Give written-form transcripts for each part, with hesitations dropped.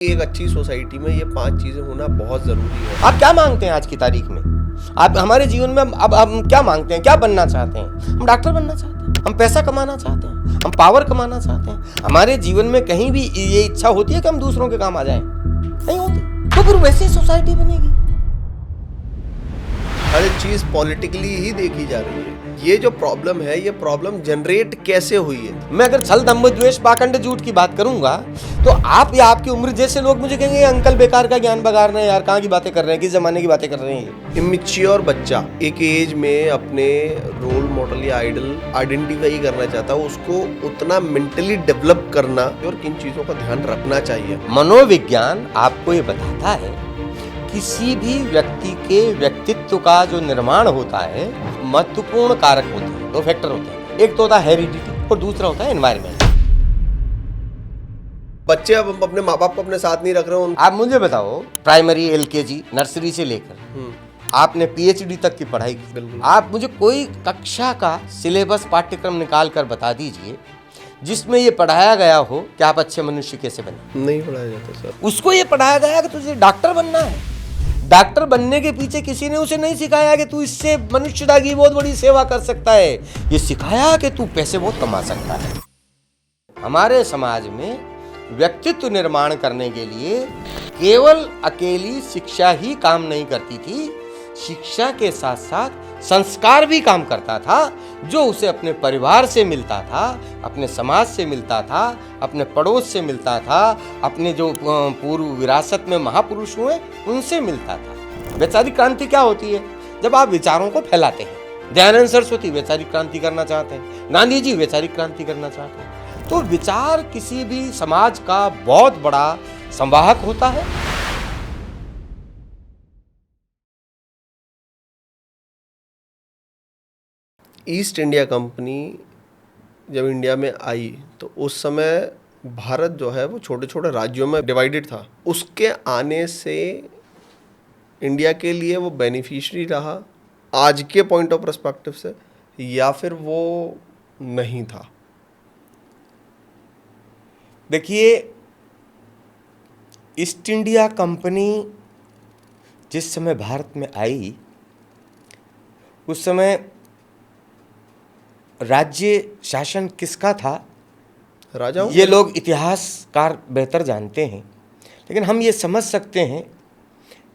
एक अच्छी सोसाइटी में ये 5 चीजें होना बहुत जरूरी है। आप क्या मांगते हैं आज की तारीख में? आप हमारे जीवन में अब हम क्या मांगते हैं, क्या बनना चाहते हैं? हम डॉक्टर बनना चाहते हैं, हम पैसा कमाना चाहते हैं, हम पावर कमाना चाहते हैं। हमारे जीवन में कहीं भी ये इच्छा होती है कि हम दूसरों के काम आ जाएं? नहीं होती। तो फिर वैसी सोसाइटी बनेगी। हर चीज पॉलिटिकली ही देखी जा रही है। ये जो प्रॉब्लम है, ये प्रॉब्लम जनरेट कैसे हुई है? मैं अगर छल दंभ द्वेष पाखंड झूठ की बात करूंगा तो आप या आपकी उम्र जैसे लोग मुझे कहेंगे अंकल बेकार का ज्ञान बगाड़ रहे हैं यार, कहाँ की बातें कर रहे हैं, किस जमाने की बातें कर रहे हैं। इमेच्योर बच्चा एक एज में अपने रोल मॉडल या आइडल आइडेंटिफाई करना चाहता है, उसको उतना मेंटली डेवलप करना और किन चीजों का ध्यान रखना चाहिए। मनोविज्ञान आपको ये बताता है किसी भी व्यक्ति के व्यक्तित्व का जो निर्माण होता है महत्वपूर्ण कारक होते हैं। 2 फैक्टर होते हैं, एक तो होता है हेरिडिटी और दूसरा होता है एनवायरनमेंट। बच्चे अब अपने माँ बाप को अपने साथ नहीं रख रहे हैं। आप मुझे बताओ, प्राइमरी एलकेजी नर्सरी से लेकर आपने पीएचडी तक की पढ़ाई की, बिल्कुल। आप मुझे कोई कक्षा का सिलेबस पाठ्यक्रम निकाल कर बता दीजिए जिसमें ये पढ़ाया गया हो कि आप अच्छे मनुष्य कैसे बने। नहीं पढ़ाया जाता सर। उसको ये पढ़ाया गया कि तुझे डॉक्टर बनना है। डॉक्टर बनने के पीछे किसी ने उसे नहीं सिखाया कि तू इससे मनुष्यता की बहुत बड़ी सेवा कर सकता है, ये सिखाया कि तू पैसे बहुत कमा सकता है। हमारे समाज में व्यक्तित्व निर्माण करने के लिए केवल अकेली शिक्षा ही काम नहीं करती थी, शिक्षा के साथ साथ संस्कार भी काम करता था, जो उसे अपने परिवार से मिलता था, अपने समाज से मिलता था, अपने पड़ोस से मिलता था, अपने जो पूर्व विरासत में महापुरुष हुए उनसे मिलता था। वैचारिक क्रांति क्या होती है? जब आप विचारों को फैलाते हैं। दयानंद सरस्वती वैचारिक क्रांति करना चाहते हैं, गांधी जी वैचारिक क्रांति करना चाहते हैं। तो विचार किसी भी समाज का बहुत बड़ा संवाहक होता है। ईस्ट इंडिया कंपनी जब इंडिया में आई तो उस समय भारत जो है वो छोटे छोटे राज्यों में डिवाइडेड था। उसके आने से इंडिया के लिए वो बेनिफिशियरी रहा आज के पॉइंट ऑफ पर्सपेक्टिव से, या फिर वो नहीं था? देखिए, ईस्ट इंडिया कंपनी जिस समय भारत में आई उस समय राज्य शासन किसका था राजाओं? ये लोग इतिहासकार बेहतर जानते हैं, लेकिन हम ये समझ सकते हैं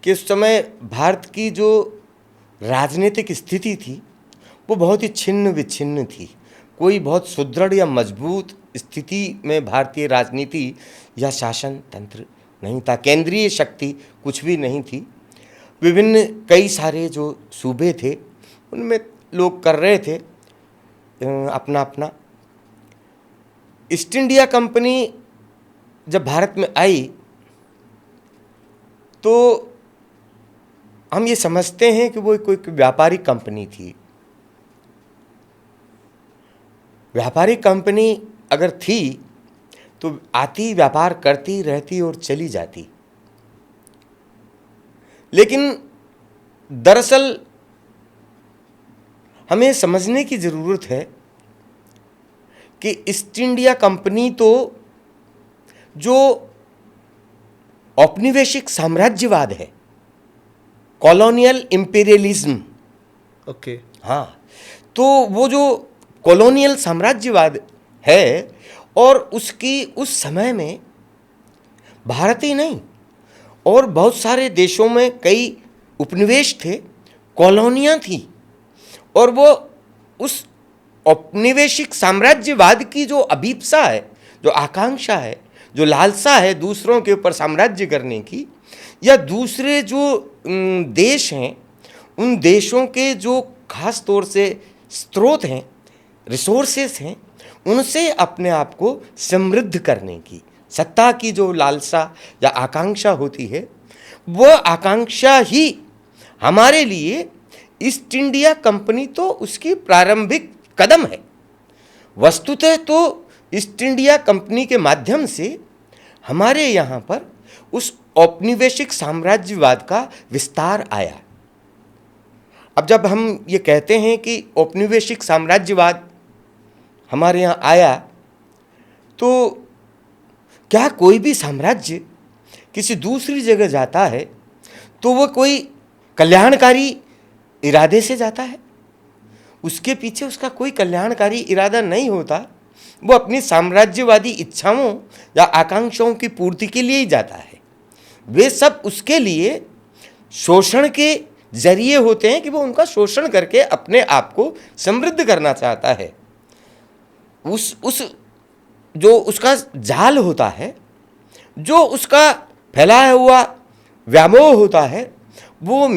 कि उस समय भारत की जो राजनीतिक स्थिति थी वो बहुत ही छिन्न विच्छिन्न थी। कोई बहुत सुदृढ़ या मजबूत स्थिति में भारतीय राजनीति या शासन तंत्र नहीं था। केंद्रीय शक्ति कुछ भी नहीं थी। विभिन्न कई सारे जो सूबे थे उनमें लोग कर रहे थे अपना अपना। ईस्ट इंडिया कंपनी जब भारत में आई तो हम ये समझते हैं कि वो कोई व्यापारिक कंपनी थी। व्यापारिक कंपनी अगर थी तो आती, व्यापार करती रहती और चली जाती। लेकिन दरअसल हमें समझने की ज़रूरत है कि ईस्ट इंडिया कंपनी तो जो औपनिवेशिक साम्राज्यवाद है, कॉलोनियल इंपीरियलिज्म, ओके, हाँ, तो वो जो कॉलोनियल साम्राज्यवाद है और उसकी उस समय में भारत ही नहीं और बहुत सारे देशों में कई उपनिवेश थे, कॉलोनियाँ थी, और वो उस औपनिवेशिक साम्राज्यवाद की जो अभीप्सा है, जो आकांक्षा है, जो लालसा है दूसरों के ऊपर साम्राज्य करने की, या दूसरे जो देश हैं उन देशों के जो खास तौर से स्रोत हैं, रिसोर्सेस हैं, उनसे अपने आप को समृद्ध करने की सत्ता की जो लालसा या आकांक्षा होती है, वो आकांक्षा ही हमारे लिए ईस्ट इंडिया कंपनी तो उसकी प्रारंभिक कदम है। वस्तुतः तो ईस्ट इंडिया कंपनी के माध्यम से हमारे यहाँ पर उस औपनिवेशिक साम्राज्यवाद का विस्तार आया। अब जब हम ये कहते हैं कि औपनिवेशिक साम्राज्यवाद हमारे यहाँ आया, तो क्या कोई भी साम्राज्य किसी दूसरी जगह जाता है तो वो कोई कल्याणकारी इरादे से जाता है, उसके पीछे उसका कोई कल्याणकारी इरादा नहीं होता, वो अपनी साम्राज्यवादी इच्छाओं या आकांक्षाओं की पूर्ति के लिए ही जाता है। वे सब उसके लिए शोषण के जरिए होते हैं कि वो उनका शोषण करके अपने आप को समृद्ध करना चाहता है। उस जो उसका जाल होता है, जो उसका फैलाया हुआ व्यामोह होता है, वो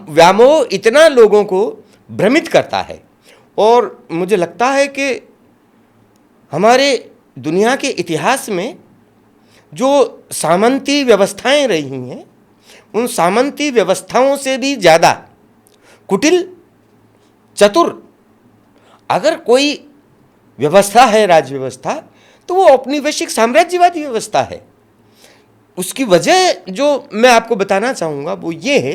व्यामोह इतना लोगों को भ्रमित करता है। और मुझे लगता है कि हमारे दुनिया के इतिहास में जो सामंती व्यवस्थाएं रही हैं, उन सामंती व्यवस्थाओं से भी ज़्यादा कुटिल, चतुर अगर कोई व्यवस्था है, राज्य व्यवस्था, तो वो औपनिवेशिक साम्राज्यवादी व्यवस्था है। उसकी वजह जो मैं आपको बताना चाहूँगा वो ये है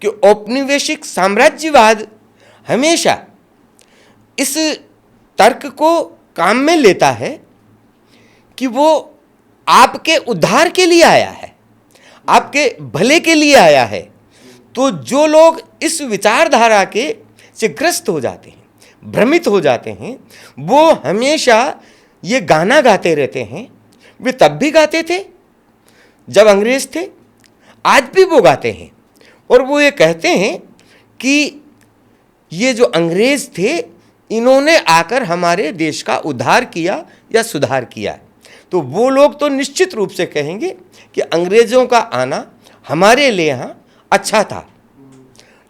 कि औपनिवेशिक साम्राज्यवाद हमेशा इस तर्क को काम में लेता है कि वो आपके उद्धार के लिए आया है, आपके भले के लिए आया है। तो जो लोग इस विचारधारा के से ग्रस्त हो जाते हैं, भ्रमित हो जाते हैं, वो हमेशा ये गाना गाते रहते हैं। वे तब भी गाते थे जब अंग्रेज थे, आज भी वो गाते हैं, और वो ये कहते हैं कि ये जो अंग्रेज थे, इन्होंने आकर हमारे देश का उद्धार किया या सुधार किया। तो वो लोग तो निश्चित रूप से कहेंगे कि अंग्रेजों का आना हमारे लिए यहाँ अच्छा था।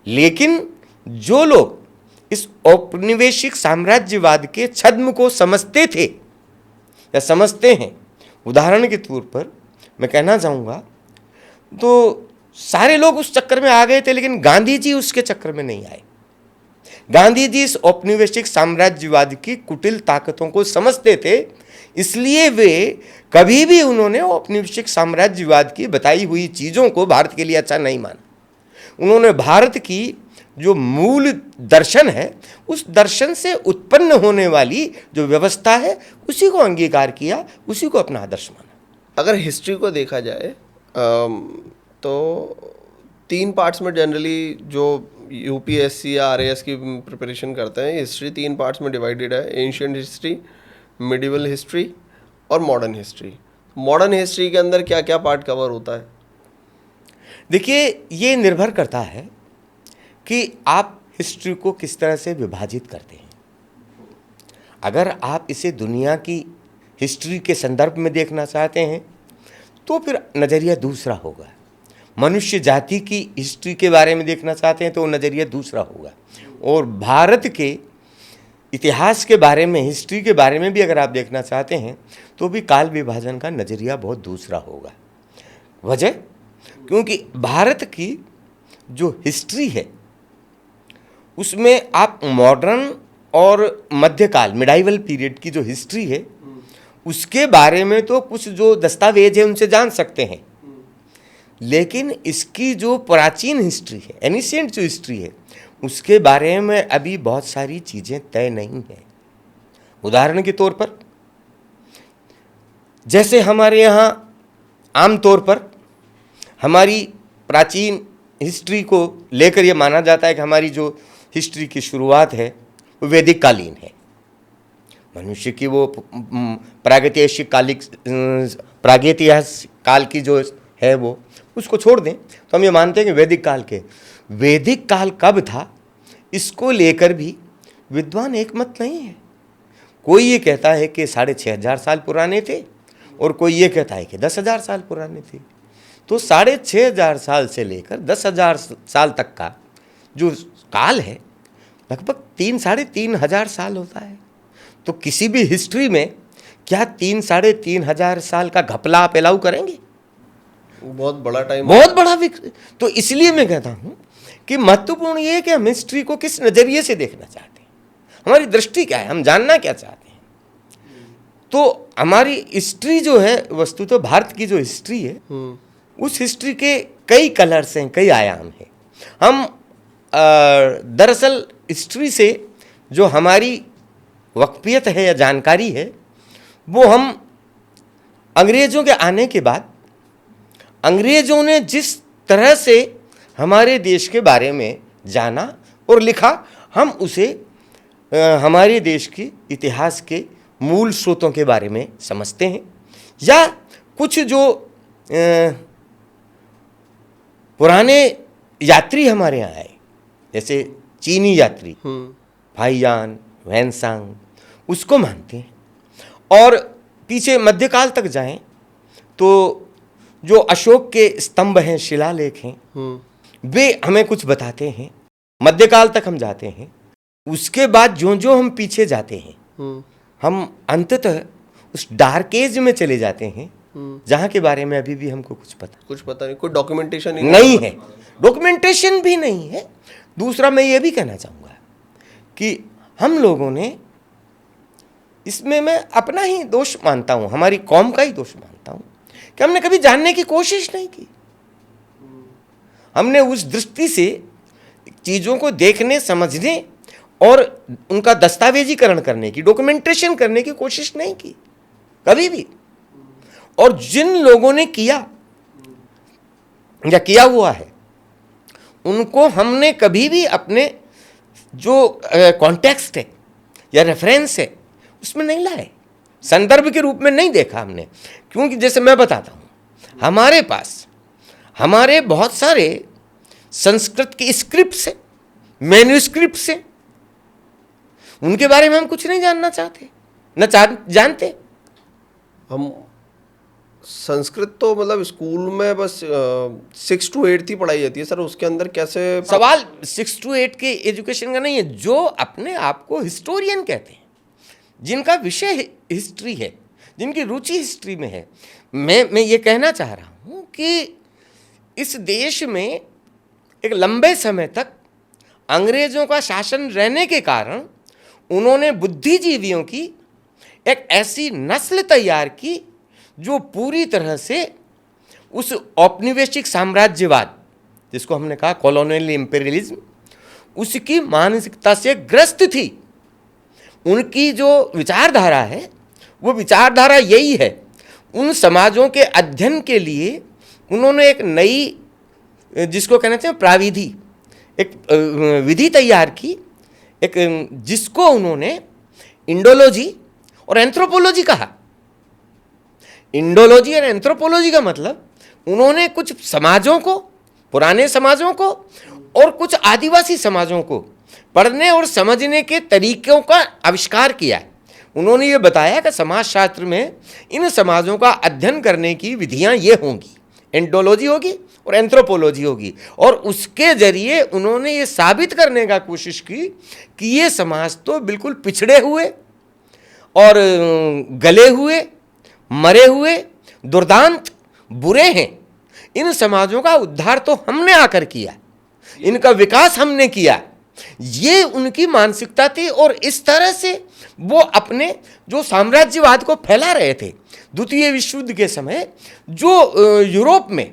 लेकिन जो लोग इस औपनिवेशिक साम्राज्यवाद के छद्म को समझते थे या समझते हैं, उदाहरण के तौर पर मैं कहना चाहूँगा, तो सारे लोग उस चक्कर में आ गए थे, लेकिन गांधी जी उसके चक्कर में नहीं आए। गांधी जी इस औपनिवेशिक साम्राज्यवाद की कुटिल ताकतों को समझते थे, इसलिए वे कभी भी उन्होंने औपनिवेशिक साम्राज्यवाद की बताई हुई चीज़ों को भारत के लिए अच्छा नहीं माना। उन्होंने भारत की जो मूल दर्शन है, उस दर्शन से उत्पन्न होने वाली जो व्यवस्था है, उसी को अंगीकार किया, उसी को अपना आदर्श माना। अगर हिस्ट्री को देखा जाए तो 3 पार्ट्स में जनरली जो यूपीएससी या आरएएस की प्रिपरेशन करते हैं, हिस्ट्री 3 पार्ट्स में डिवाइडेड है: एंशिएंट हिस्ट्री, मिडिवल हिस्ट्री और मॉडर्न हिस्ट्री। मॉडर्न हिस्ट्री के अंदर क्या क्या पार्ट कवर होता है? देखिए, ये निर्भर करता है कि आप हिस्ट्री को किस तरह से विभाजित करते हैं। अगर आप इसे दुनिया की हिस्ट्री के संदर्भ में देखना चाहते हैं तो फिर नज़रिया दूसरा होगा। मनुष्य जाति की हिस्ट्री के बारे में देखना चाहते हैं तो नज़रिया दूसरा होगा। और भारत के इतिहास के बारे में, हिस्ट्री के बारे में भी अगर आप देखना चाहते हैं तो भी काल विभाजन का नज़रिया बहुत दूसरा होगा। वजह, क्योंकि भारत की जो हिस्ट्री है उसमें आप मॉडर्न और मध्यकाल, मिडाइवल पीरियड की जो हिस्ट्री है, उसके बारे में तो कुछ जो दस्तावेज है उनसे जान सकते हैं, लेकिन इसकी जो प्राचीन हिस्ट्री है, एनिशिएंट जो हिस्ट्री है, उसके बारे में अभी बहुत सारी चीज़ें तय नहीं हैं। उदाहरण के तौर पर, जैसे हमारे यहाँ आमतौर पर हमारी प्राचीन हिस्ट्री को लेकर ये माना जाता है कि हमारी जो हिस्ट्री की शुरुआत है वो वैदिक कालीन है। मनुष्य की वो प्रागैतिहासिक काल की जो है वो उसको छोड़ दें तो हम ये मानते हैं कि वैदिक काल के। वैदिक काल कब था, इसको लेकर भी विद्वान एकमत नहीं है। कोई ये कहता है कि 6500 साल पुराने थे और कोई ये कहता है कि 10,000 साल पुराने थे। तो 6500 साल से लेकर 10,000 साल तक का जो काल है, लगभग 3-3,500 साल होता है। तो किसी भी हिस्ट्री में क्या 3-3,500 साल का घपला आप अलाउ करेंगे? बहुत बड़ा टाइम, बहुत बड़ा तो इसलिए मैं कहता हूं कि महत्वपूर्ण ये है कि हम हिस्ट्री को किस नज़रिए से देखना चाहते हैं, हमारी दृष्टि क्या है, हम जानना क्या चाहते हैं। तो हमारी हिस्ट्री जो है, वस्तु तो भारत की जो हिस्ट्री है, उस हिस्ट्री के कई कलर्स हैं, कई आयाम हैं। हम दरअसल हिस्ट्री से जो हमारी वक्फियत है या जानकारी है, वो हम अंग्रेज़ों के आने के बाद अंग्रेजों ने जिस तरह से हमारे देश के बारे में जाना और लिखा, हम उसे हमारे देश के इतिहास के मूल स्रोतों के बारे में समझते हैं। या कुछ जो पुराने यात्री हमारे यहाँ आए, जैसे चीनी यात्री फाहियान, वैनसांग, उसको मानते हैं। और पीछे मध्यकाल तक जाएं तो जो अशोक के स्तंभ हैं, शिलालेख हैं, वे हमें कुछ बताते हैं। मध्यकाल तक हम जाते हैं, उसके बाद जो जो हम पीछे जाते हैं, हम अंततः उस डार्क एज में चले जाते हैं, जहां के बारे में अभी भी हमको कुछ पता नहीं, कोई डॉक्यूमेंटेशन नहीं है, डॉक्यूमेंटेशन भी नहीं है। दूसरा, मैं ये भी कहना चाहूँगा कि हम लोगों ने इसमें, मैं अपना ही दोष मानता हूँ, हमारी कौम का ही दोष मानता हूँ, कि हमने कभी जानने की कोशिश नहीं की। हमने उस दृष्टि से चीज़ों को देखने, समझने और उनका दस्तावेजीकरण करने की, डॉक्यूमेंटेशन करने की कोशिश नहीं की कभी भी। और जिन लोगों ने किया या किया हुआ है, उनको हमने कभी भी अपने जो कॉन्टेक्स्ट है या रेफरेंस है उसमें नहीं लाए, संदर्भ के रूप में नहीं देखा हमने। क्योंकि जैसे मैं बताता हूँ, हमारे पास हमारे बहुत सारे संस्कृत की स्क्रिप्ट्स हैं, मैन्यूस्क्रिप्ट्स हैं, उनके बारे में हम कुछ नहीं जानना चाहते, न जानते। हम संस्कृत तो मतलब स्कूल में बस 6 to 8 ही पढ़ाई जाती है सर, उसके अंदर कैसे? सवाल 6 to 8 के एजुकेशन का नहीं है। जो अपने आप को हिस्टोरियन कहते हैं, जिनका विषय हिस्ट्री है, जिनकी रुचि हिस्ट्री में है, मैं ये कहना चाह रहा हूँ कि इस देश में एक लंबे समय तक अंग्रेजों का शासन रहने के कारण उन्होंने बुद्धिजीवियों की एक ऐसी नस्ल तैयार की जो पूरी तरह से उस औपनिवेशिक साम्राज्यवाद, जिसको हमने कहा कॉलोनियल इंपीरियलिज्म, उसकी मानसिकता से ग्रस्त थी। उनकी जो विचारधारा है, वो विचारधारा यही है। उन समाजों के अध्ययन के लिए उन्होंने एक नई, जिसको कहना चाहिए प्राविधि, एक विधि तैयार की, एक जिसको उन्होंने इंडोलॉजी और एंथ्रोपोलॉजी कहा। इंडोलॉजी और एंथ्रोपोलॉजी का मतलब, उन्होंने कुछ समाजों को, पुराने समाजों को और कुछ आदिवासी समाजों को पढ़ने और समझने के तरीकों का आविष्कार किया है। उन्होंने ये बताया कि समाजशास्त्र में इन समाजों का अध्ययन करने की विधियां ये होंगी, इंडोलॉजी होगी और एंथ्रोपोलॉजी होगी। और उसके जरिए उन्होंने ये साबित करने का कोशिश की कि ये समाज तो बिल्कुल पिछड़े हुए और गले हुए, मरे हुए, दुर्दांत, बुरे हैं। इन समाजों का उद्धार तो हमने आकर किया, इनका विकास हमने किया। ये उनकी मानसिकता थी। और इस तरह से वो अपने जो साम्राज्यवाद को फैला रहे थे। द्वितीय विश्व युद्ध के समय जो यूरोप में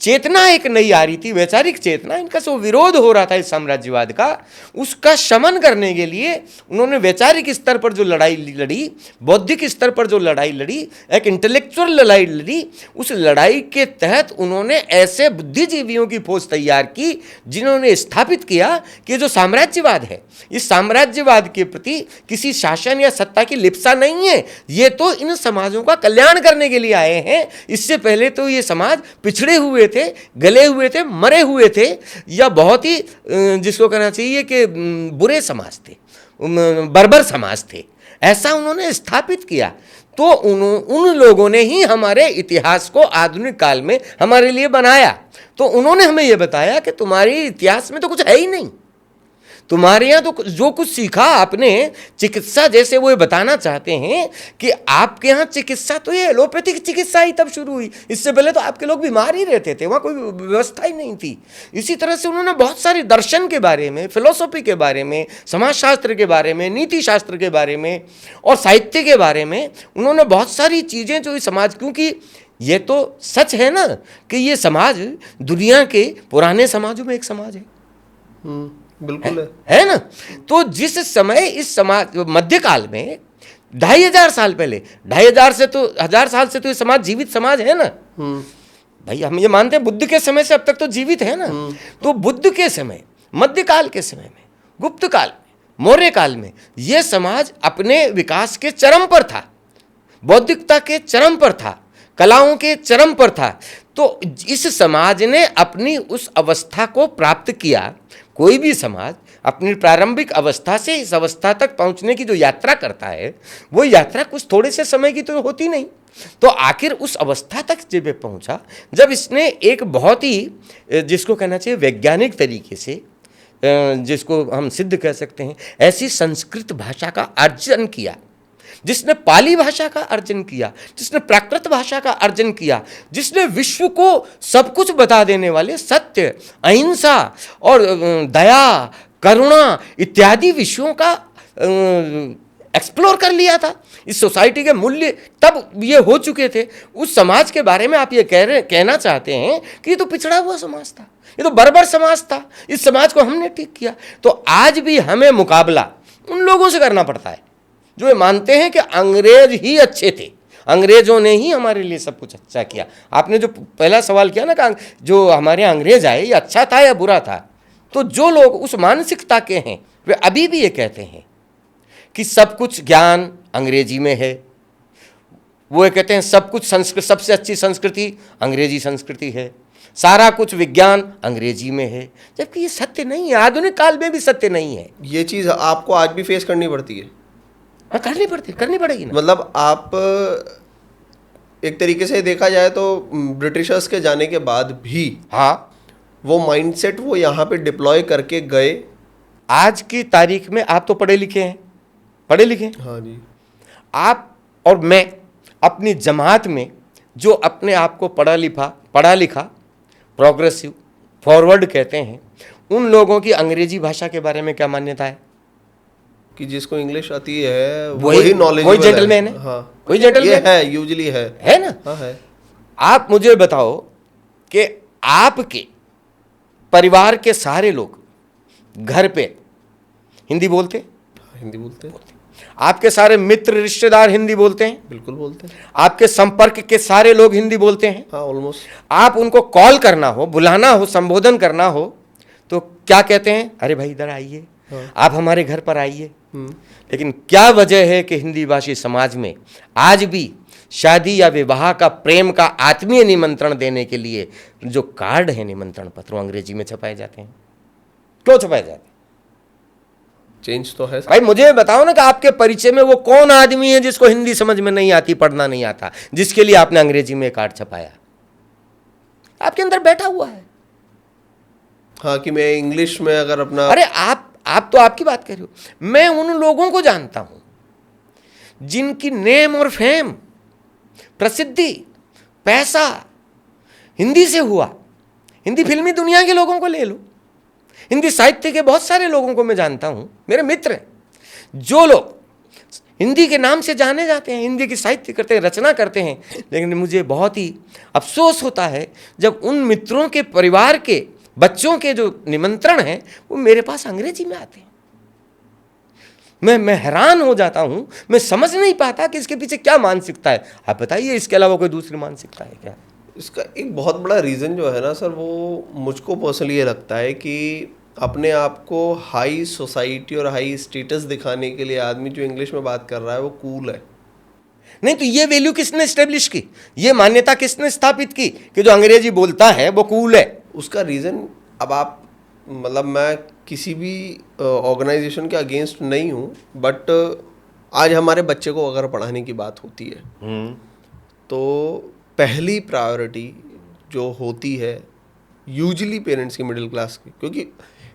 चेतना एक नई आ रही थी, वैचारिक चेतना, इनका जो विरोध हो रहा था इस साम्राज्यवाद का, उसका शमन करने के लिए उन्होंने वैचारिक स्तर पर जो लड़ाई लड़ी, बौद्धिक स्तर पर जो लड़ाई लड़ी, एक इंटेलेक्चुअल लड़ाई लड़ी, उस लड़ाई के तहत उन्होंने ऐसे बुद्धिजीवियों की फौज तैयार की जिन्होंने स्थापित किया कि जो साम्राज्यवाद है, इस साम्राज्यवाद के प्रति किसी शासन या सत्ता की लिप्सा नहीं है, ये तो इन समाजों का कल्याण करने के लिए आए हैं। इससे पहले तो ये समाज पिछड़े हुए थे, गले हुए थे, मरे हुए थे, या बहुत ही जिसको कहना चाहिए कि बुरे समाज थे, बर्बर समाज थे, ऐसा उन्होंने स्थापित किया। तो उन लोगों ने ही हमारे इतिहास को आधुनिक काल में हमारे लिए बनाया। तो उन्होंने हमें यह बताया कि तुम्हारे इतिहास में तो कुछ है ही नहीं, तुम्हारे यहाँ तो जो कुछ सीखा आपने चिकित्सा, जैसे वो ये बताना चाहते हैं कि आपके यहाँ चिकित्सा तो ये एलोपैथिक चिकित्सा ही तब शुरू हुई, इससे पहले तो आपके लोग बीमार ही रहते थे, वहाँ कोई व्यवस्था ही नहीं थी। इसी तरह से उन्होंने बहुत सारे दर्शन के बारे में, फिलोसॉफी के बारे में, समाजशास्त्र के बारे में, नीति शास्त्र के बारे में और साहित्य के बारे में उन्होंने बहुत सारी चीज़ें जो इस समाज, क्योंकि ये तो सच है ना कि ये समाज दुनिया के पुराने समाजों में एक समाज है, बिल्कुल है ना। तो जिस समय इस समाज मध्यकाल में 2500 साल पहले, 2500 से तो 1000 साल से तो ये समाज जीवित समाज है ना, भाई हम ये मानते हैं बुद्ध के समय से अब तक तो जीवित है ना। तो बुद्ध के समय, मध्यकाल के समय में, गुप्त काल में, मौर्य काल में यह समाज अपने विकास के चरम पर था, बौद्धिकता के चरम पर था, कलाओं के चरम पर था। तो इस समाज ने अपनी उस अवस्था को प्राप्त किया। कोई भी समाज अपनी प्रारंभिक अवस्था से इस अवस्था तक पहुंचने की जो यात्रा करता है, वो यात्रा कुछ थोड़े से समय की तो होती नहीं। तो आखिर उस अवस्था तक जब ये पहुंचा, जब इसने एक बहुत ही, जिसको कहना चाहिए वैज्ञानिक तरीके से, जिसको हम सिद्ध कह सकते हैं, ऐसी संस्कृत भाषा का अर्जन किया, जिसने पाली भाषा का अर्जन किया, जिसने प्राकृत भाषा का अर्जन किया, जिसने विश्व को सब कुछ बता देने वाले सत्य, अहिंसा और दया, करुणा इत्यादि विषयों का एक्सप्लोर कर लिया था। इस सोसाइटी के मूल्य तब ये हो चुके थे। उस समाज के बारे में आप ये कहना चाहते हैं कि ये तो पिछड़ा हुआ समाज था, ये तो बर्बर समाज था, इस समाज को हमने ठीक किया। तो आज भी हमें मुकाबला उन लोगों से करना पड़ता है जो ये मानते हैं कि अंग्रेज ही अच्छे थे, अंग्रेजों ने ही हमारे लिए सब कुछ अच्छा किया। आपने जो पहला सवाल किया ना कि जो हमारे अंग्रेज आए ये अच्छा था या बुरा था, तो जो लोग उस मानसिकता के हैं वे अभी भी ये कहते हैं कि सब कुछ ज्ञान अंग्रेजी में है। वो ये कहते हैं सब कुछ संस्कृत, सबसे अच्छी संस्कृति अंग्रेजी संस्कृति है, सारा कुछ विज्ञान अंग्रेजी में है, जबकि ये सत्य नहीं है। आधुनिक काल में भी सत्य नहीं है। ये चीज़ आपको आज भी फेस करनी पड़ती है। हाँ, करनी पड़ेगी ना। मतलब आप एक तरीके से देखा जाए तो ब्रिटिशर्स के जाने के बाद भी हाँ, वो माइंडसेट वो यहाँ पे डिप्लॉय करके गए। आज की तारीख में आप तो पढ़े लिखे हैं, पढ़े लिखे हैं। हाँ जी। आप और मैं अपनी जमात में जो अपने आप को पढ़ा लिखा प्रोग्रेसिव फॉरवर्ड कहते हैं, उन लोगों की अंग्रेजी भाषा के बारे में क्या मान्यता है? कि जिसको इंग्लिश आती है वही नॉलेज, वही जेंटलमैन है। हाँ, वही जेंटलमैन ये है, यूजुअली है ना। हाँ है। आप मुझे बताओ कि आपके परिवार के सारे लोग घर पे हिंदी बोलते हैं? हिंदी बोलते हैं। आपके सारे मित्र रिश्तेदार हिंदी बोलते हैं? बिल्कुल बोलते हैं। आपके संपर्क के सारे लोग हिंदी बोलते हैं? हाँ, ऑलमोस्ट। आप उनको कॉल करना हो, बुलाना हो, संबोधन करना हो तो क्या कहते हैं? अरे भाई इधर आइए, हाँ। आप हमारे घर पर आइए। लेकिन क्या वजह है कि हिंदी भाषी समाज में आज भी शादी या विवाह का, प्रेम का आत्मीय निमंत्रण देने के लिए जो कार्ड है, निमंत्रण पत्र, अंग्रेजी में छपाए जाते हैं? क्यों छपाए जाते हैं? चेंज तो है भाई मुझे बताओ ना कि आपके परिचय में वो कौन आदमी है जिसको हिंदी समझ में नहीं आती, पढ़ना नहीं आता, जिसके लिए आपने अंग्रेजी में कार्ड छपाया? आपके अंदर बैठा हुआ है। हाँ, कि मैं इंग्लिश में अगर अपना, अरे आप तो आपकी बात कर रहे हो, मैं उन लोगों को जानता हूं जिनकी नेम और फेम, प्रसिद्धि, पैसा हिंदी से हुआ। हिंदी फिल्मी दुनिया के लोगों को ले लो, हिंदी साहित्य के बहुत सारे लोगों को मैं जानता हूं, मेरे मित्र हैं, जो लोग हिंदी के नाम से जाने जाते हैं, हिंदी की साहित्य करते हैं, रचना करते हैं। लेकिन मुझे बहुत ही अफसोस होता है जब उन मित्रों के परिवार के बच्चों के जो निमंत्रण हैं वो मेरे पास अंग्रेजी में आते हैं। मैं हैरान हो जाता हूं, मैं समझ नहीं पाता कि इसके पीछे क्या मानसिकता है। आप बताइए, इसके अलावा कोई दूसरी मानसिकता है क्या? इसका एक बहुत बड़ा रीज़न जो है ना सर, वो मुझको पर्सनली ये लगता है कि अपने आप को हाई सोसाइटी और हाई स्टेटस दिखाने के लिए आदमी जो इंग्लिश में बात कर रहा है वो कूल है। नहीं तो ये वैल्यू किसने एस्टेब्लिश की, ये मान्यता किसने स्थापित की कि जो अंग्रेजी बोलता है वो कूल है? उसका रीज़न, अब आप, मतलब मैं किसी भी ऑर्गेनाइजेशन के अगेंस्ट नहीं हूँ, बट आज हमारे बच्चे को अगर पढ़ाने की बात होती है तो पहली प्रायोरिटी जो होती है यूजुअली पेरेंट्स की, मिडिल क्लास की, क्योंकि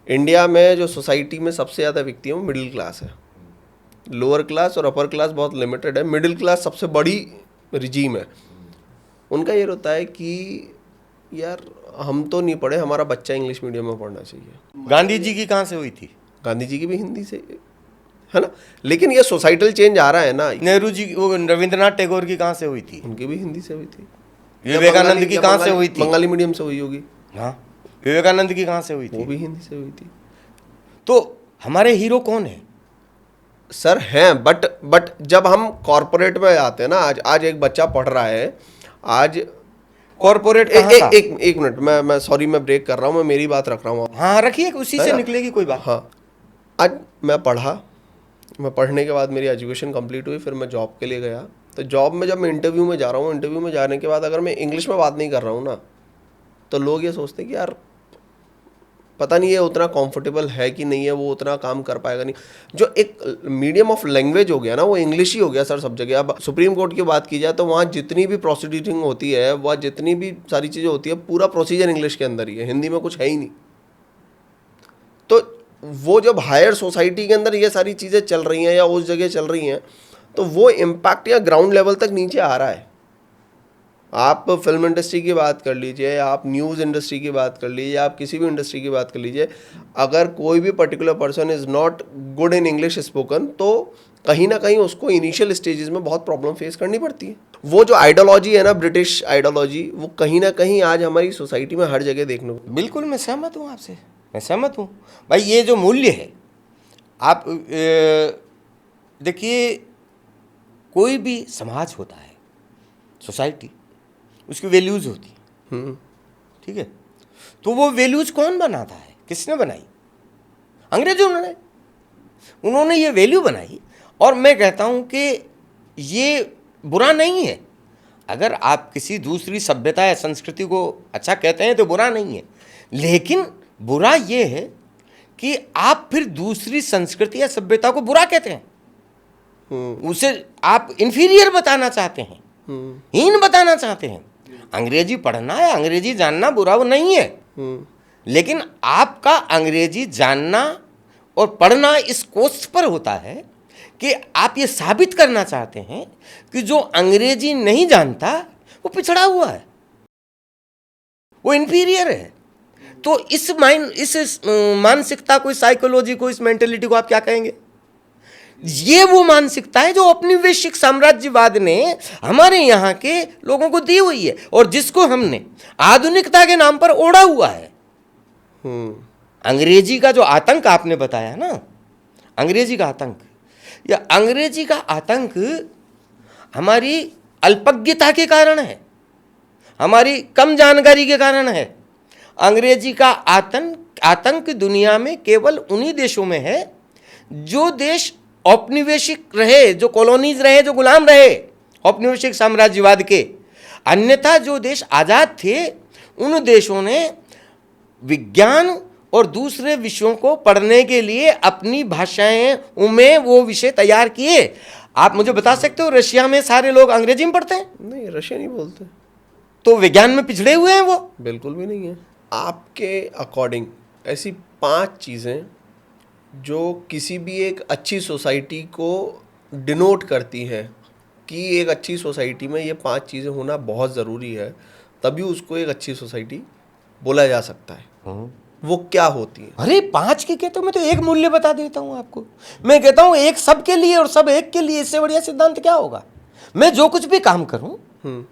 इंडिया में जो सोसाइटी में सबसे ज़्यादा बिकती है वो मिडिल क्लास है। लोअर क्लास और अपर क्लास बहुत लिमिटेड है, मिडिल क्लास सबसे बड़ी रिजीम है। उनका ये होता है कि यार हम तो नहीं पढ़े, हमारा बच्चा इंग्लिश मीडियम में पढ़ना चाहिए। गांधी जी की कहाँ से हुई थी? गांधी जी की भी हिंदी से है ना, लेकिन ये सोसाइटल चेंज आ रहा है ना। नेहरू जी, वो रविंद्रनाथ टैगोर की कहाँ से हुई थी? उनकी भी हिंदी से हुई थी। विवेकानंद की कहाँ से हुई थी? बंगाली मीडियम से हुई होगी। हाँ, विवेकानंद की कहाँ से हुई थी? वो भी हिंदी से हुई थी। तो हमारे हीरो कौन है? सर हैं, बट जब हम कॉरपोरेट में आते हैं ना, आज एक बच्चा पढ़ रहा है, आज कॉर्पोरेट कहाँ था? एक मिनट, मैं सॉरी, मैं ब्रेक कर रहा हूँ, मैं मेरी बात रख रहा हूँ। हाँ रखिए, उसी है से ना? निकलेगी कोई बात। हाँ, आज मैं पढ़ने के बाद मेरी एजुकेशन कंप्लीट हुई, फिर मैं जॉब के लिए गया। तो जॉब में जब मैं इंटरव्यू में जा रहा हूँ, इंटरव्यू में जाने के बाद अगर मैं इंग्लिश में बात नहीं कर रहा हूँ ना, तो लोग ये सोचते हैं कि यार पता नहीं ये उतना कंफर्टेबल है कि नहीं है, वो उतना काम कर पाएगा नहीं। जो एक मीडियम ऑफ लैंग्वेज हो गया ना, वो इंग्लिश ही हो गया सर सब जगह। अब सुप्रीम कोर्ट की बात की जाए तो वहाँ जितनी भी प्रोसीडिंग होती है, वह जितनी भी सारी चीज़ें होती है, पूरा प्रोसीजर इंग्लिश के अंदर ही है, हिंदी में कुछ है ही नहीं। तो वो जब हायर सोसाइटी के अंदर ये सारी चीज़ें चल रही हैं या उस जगह चल रही हैं, तो वो इम्पैक्ट या ग्राउंड लेवल तक नीचे आ रहा है। आप फिल्म इंडस्ट्री की बात कर लीजिए, आप न्यूज़ इंडस्ट्री की बात कर लीजिए, आप किसी भी इंडस्ट्री की बात कर लीजिए, अगर कोई भी particular person is not good in English spoken, तो कहीं ना कहीं उसको इनिशियल स्टेजेस में बहुत प्रॉब्लम फेस करनी पड़ती है। वो जो आइडियोलॉजी है ना, ब्रिटिश आइडियोलॉजी, वो कहीं ना कहीं आज हमारी सोसाइटी में हर जगह देखने को। बिल्कुल मैं सहमत हूँ आपसे, मैं सहमत हूँ भाई। ये जो मूल्य है, आप देखिए, कोई भी समाज होता है, सोसाइटी, उसकी वैल्यूज़ होती है, ठीक है। तो वो वैल्यूज़ कौन बनाता है, किसने बनाई? अंग्रेजों ने, उन्होंने ये वैल्यू बनाई। और मैं कहता हूँ कि ये बुरा नहीं है। अगर आप किसी दूसरी सभ्यता या संस्कृति को अच्छा कहते हैं तो बुरा नहीं है, लेकिन बुरा ये है कि आप फिर दूसरी संस्कृति या सभ्यता को बुरा कहते हैं, उसे आप इंफीरियर बताना चाहते हैं, हीन बताना चाहते हैं। अंग्रेजी पढ़ना या अंग्रेजी जानना बुरा वो नहीं है, लेकिन आपका अंग्रेजी जानना और पढ़ना इस कोर्स पर होता है कि आप ये साबित करना चाहते हैं कि जो अंग्रेजी नहीं जानता वो पिछड़ा हुआ है, वो इंफीरियर है। तो इस मानसिकता को, इस साइकोलॉजी को, इस मेंटेलिटी को आप क्या कहेंगे? ये वो मानसिकता है जो औपनिवेशिक साम्राज्यवाद ने हमारे यहाँ के लोगों को दी हुई है और जिसको हमने आधुनिकता के नाम पर ओढ़ा हुआ है। अंग्रेजी का जो आतंक आपने बताया ना, अंग्रेजी का आतंक, या अंग्रेजी का आतंक हमारी अल्पज्ञता के कारण है, हमारी कम जानकारी के कारण है। अंग्रेजी का आतंक दुनिया में केवल उन्हीं देशों में है जो देश औपनिवेशिक रहे, जो कॉलोनीज रहे, जो गुलाम रहे औपनिवेशिक साम्राज्यवाद के। अन्यथा जो देश आज़ाद थे, उन देशों ने विज्ञान और दूसरे विषयों को पढ़ने के लिए अपनी भाषाएं में वो विषय तैयार किए। आप मुझे बता सकते हो रशिया में सारे लोग अंग्रेजी में पढ़ते हैं? नहीं, रशिया नहीं बोलते। तो विज्ञान में पिछड़े हुए हैं वो? बिल्कुल भी नहीं है। आपके अकॉर्डिंग ऐसी 5 चीज़ें जो किसी भी एक अच्छी सोसाइटी को डिनोट करती है कि एक अच्छी सोसाइटी में ये 5 चीज़ें होना बहुत ज़रूरी है, तभी उसको एक अच्छी सोसाइटी बोला जा सकता है। वो क्या होती है? अरे 5 की कहते हो, मैं तो एक मूल्य बता देता हूं आपको। मैं कहता हूं एक सबके लिए और सब एक के लिए, इससे बढ़िया सिद्धांत क्या होगा? मैं जो कुछ भी काम करूं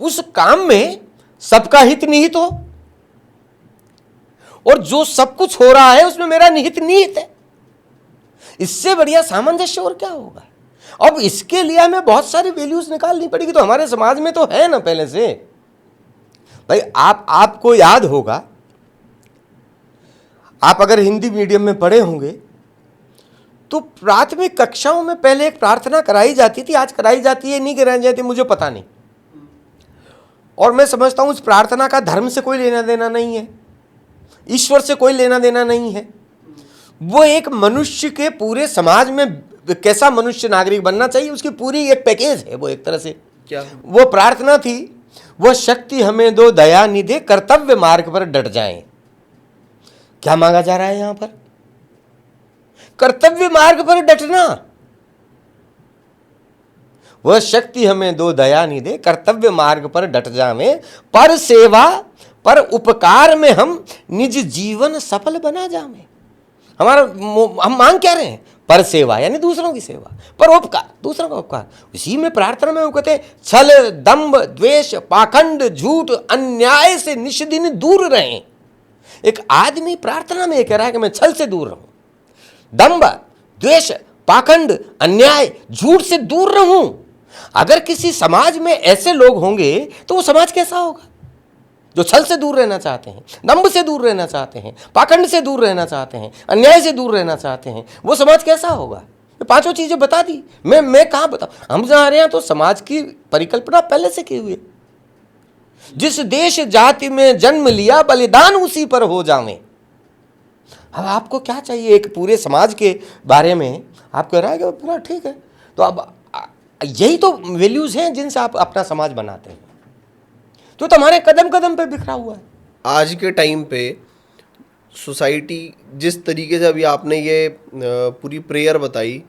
उस काम में सबका हित निहित हो, और जो सब कुछ हो रहा है उसमें मेरा निहित निहित है। इससे बढ़िया सामंजस्य और क्या होगा? अब इसके लिए हमें बहुत सारी वैल्यूज निकालनी पड़ेगी। तो हमारे समाज में तो है ना पहले से भाई। आपको याद होगा, आप अगर हिंदी मीडियम में पढ़े होंगे तो प्राथमिक कक्षाओं में पहले एक प्रार्थना कराई जाती थी। आज कराई जाती है, नहीं कराई जाती, मुझे पता नहीं। और मैं समझता हूं उस प्रार्थना का धर्म से कोई लेना देना नहीं है, ईश्वर से कोई लेना देना नहीं है। वो एक मनुष्य के पूरे समाज में कैसा मनुष्य नागरिक बनना चाहिए उसकी पूरी एक पैकेज है। वो एक तरह से क्या वो प्रार्थना थी, वह शक्ति हमें दो, दया निधे, कर्तव्य मार्ग पर डट जाएं। क्या मांगा जा रहा है यहां पर? कर्तव्य मार्ग पर डटना। वह शक्ति हमें दो, दया निधे, कर्तव्य मार्ग पर डट जावें, पर सेवा पर उपकार में हम निज जीवन सफल बना जावें। हम मांग क्या रहे हैं? पर सेवा, यानी दूसरों की सेवा, पर उपकार, दूसरों का उपकार। इसी में प्रार्थना में वो कहते हैं छल, दंभ, द्वेष, पाखंड, झूठ, अन्याय से निष्दिन दूर रहें। एक आदमी प्रार्थना में कह रहा है कि मैं छल से दूर रहूं, दंभ, द्वेष, पाखंड, अन्याय, झूठ से दूर रहूं। अगर किसी समाज में ऐसे लोग होंगे तो वो समाज कैसा होगा? जो छल से दूर रहना चाहते हैं, दंभ से दूर रहना चाहते हैं, पाखंड से दूर रहना चाहते हैं, अन्याय से दूर रहना चाहते हैं, वो समाज कैसा होगा? ये पांचों चीजें बता दी। मैं कहाँ बताऊं? हम जहाँ रहे हैं तो समाज की परिकल्पना पहले से की हुई है। जिस देश जाति में जन्म लिया बलिदान उसी पर हो जावे। अब आपको क्या चाहिए? एक पूरे समाज के बारे में आप कह रहा है कि पूरा ठीक है, तो अब यही तो वैल्यूज हैं जिनसे आप अपना समाज बनाते हैं, तो हमारे कदम कदम पे बिखरा हुआ है। आज के टाइम पे सोसाइटी जिस तरीके से, अभी आपने ये पूरी प्रेयर बताई,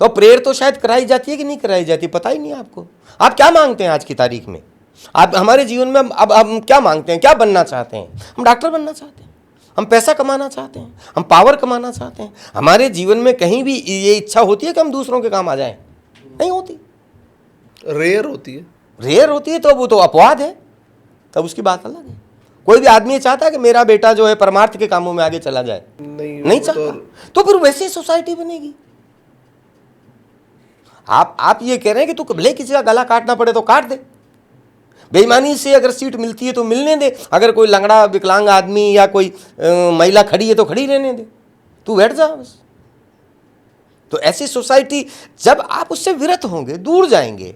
तो प्रेयर तो शायद कराई जाती है कि नहीं कराई जाती, पता ही नहीं है आपको। आप क्या मांगते हैं आज की तारीख में? आप हमारे जीवन में अब हम क्या मांगते हैं, क्या बनना चाहते हैं? हम डॉक्टर बनना चाहते हैं, हम पैसा कमाना चाहते हैं, हम पावर कमाना चाहते हैं। हमारे जीवन में कहीं भी ये इच्छा होती है कि हम दूसरों के काम आ जाएं? नहीं होती, रेयर होती है। रेयर होती है, तो वो तो अपवाद है, तब उसकी बात अलग है। कोई भी आदमी चाहता है कि मेरा बेटा जो है परमार्थ के कामों में आगे चला जाए? नहीं चाहता। तो फिर वैसी सोसाइटी बनेगी। आप ये कह रहे हैं कि तू भले किसी का गला काटना पड़े तो काट दे, बेईमानी से अगर सीट मिलती है तो मिलने दे, अगर कोई लंगड़ा विकलांग आदमी या कोई महिला खड़ी है तो खड़ी रहने दे, तू बैठ जा बस। तो ऐसी सोसाइटी जब आप उससे विरत होंगे, दूर जाएंगे,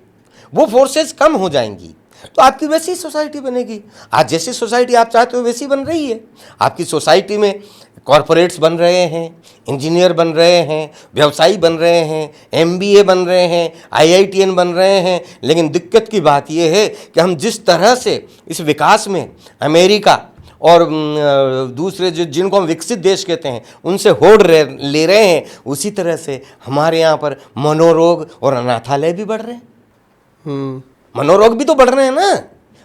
वो फोर्सेस कम हो जाएंगी, तो आपकी वैसी सोसाइटी बनेगी। आज जैसी सोसाइटी आप चाहते हो वैसी बन रही है। आपकी सोसाइटी में कॉरपोरेट्स बन रहे हैं, इंजीनियर बन रहे हैं, व्यवसायी बन रहे हैं, एमबीए बन रहे हैं, आईआईटीएन बन रहे हैं। लेकिन दिक्कत की बात यह है कि हम जिस तरह से इस विकास में अमेरिका और दूसरे जिनको हम विकसित देश कहते हैं उनसे होड़ ले रहे हैं, उसी तरह से हमारे यहाँ पर मनोरोग और अनाथालय भी बढ़ रहे हैं। मनोरोग भी तो बढ़ रहे हैं ना,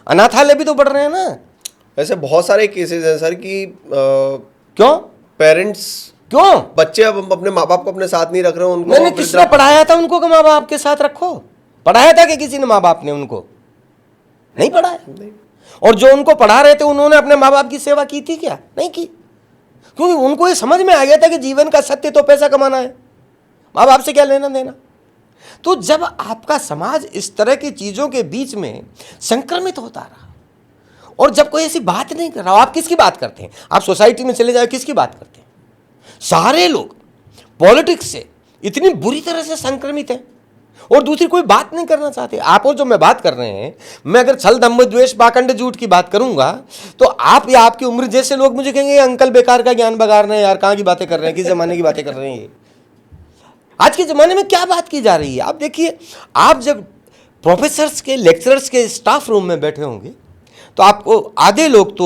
अनाथालय भी तो बढ़ रहे हैं ना। ऐसे बहुत सारे केसेस हैं सर कि क्यों पेरेंट्स, क्यों बच्चे अब अपने माँ बाप को अपने साथ नहीं रख रहे हैं। उनको मैंने किसने पढ़ाया था उनको कि माँ बाप के साथ रखो? पढ़ाया था कि किसी ने माँ बाप ने उनको? नहीं पढ़ाया। नहीं। और जो उनको पढ़ा रहे थे उन्होंने अपने माँ बाप की सेवा की थी क्या? नहीं की, क्योंकि उनको ये समझ में आ गया था कि जीवन का सत्य तो पैसा कमाना है, माँ बाप से क्या लेना देना। तो जब आपका समाज इस तरह की चीजों के बीच में संक्रमित होता रहा, और जब कोई ऐसी बात नहीं कर रहा, आप किसकी बात करते हैं? आप सोसाइटी में चले जाए, किसकी बात करते हैं? सारे लोग पॉलिटिक्स से इतनी बुरी तरह से संक्रमित हैं और दूसरी कोई बात नहीं करना चाहते। आप और जो मैं बात कर रहे हैं, मैं अगर छल दंभ द्वेष पाखंड झूठ की बात करूंगा तो आप या आपकी उम्र जैसे लोग मुझे कहेंगे अंकल बेकार का ज्ञान बगा रहे हैं यार, कहां की बातें कर रहे हैं, किस जमाने की बातें कर रहे हैं ये। आज के ज़माने में क्या बात की जा रही है? आप देखिए, आप जब प्रोफेसर्स के लेक्चरर्स के स्टाफ रूम में बैठे होंगे तो आपको आधे लोग तो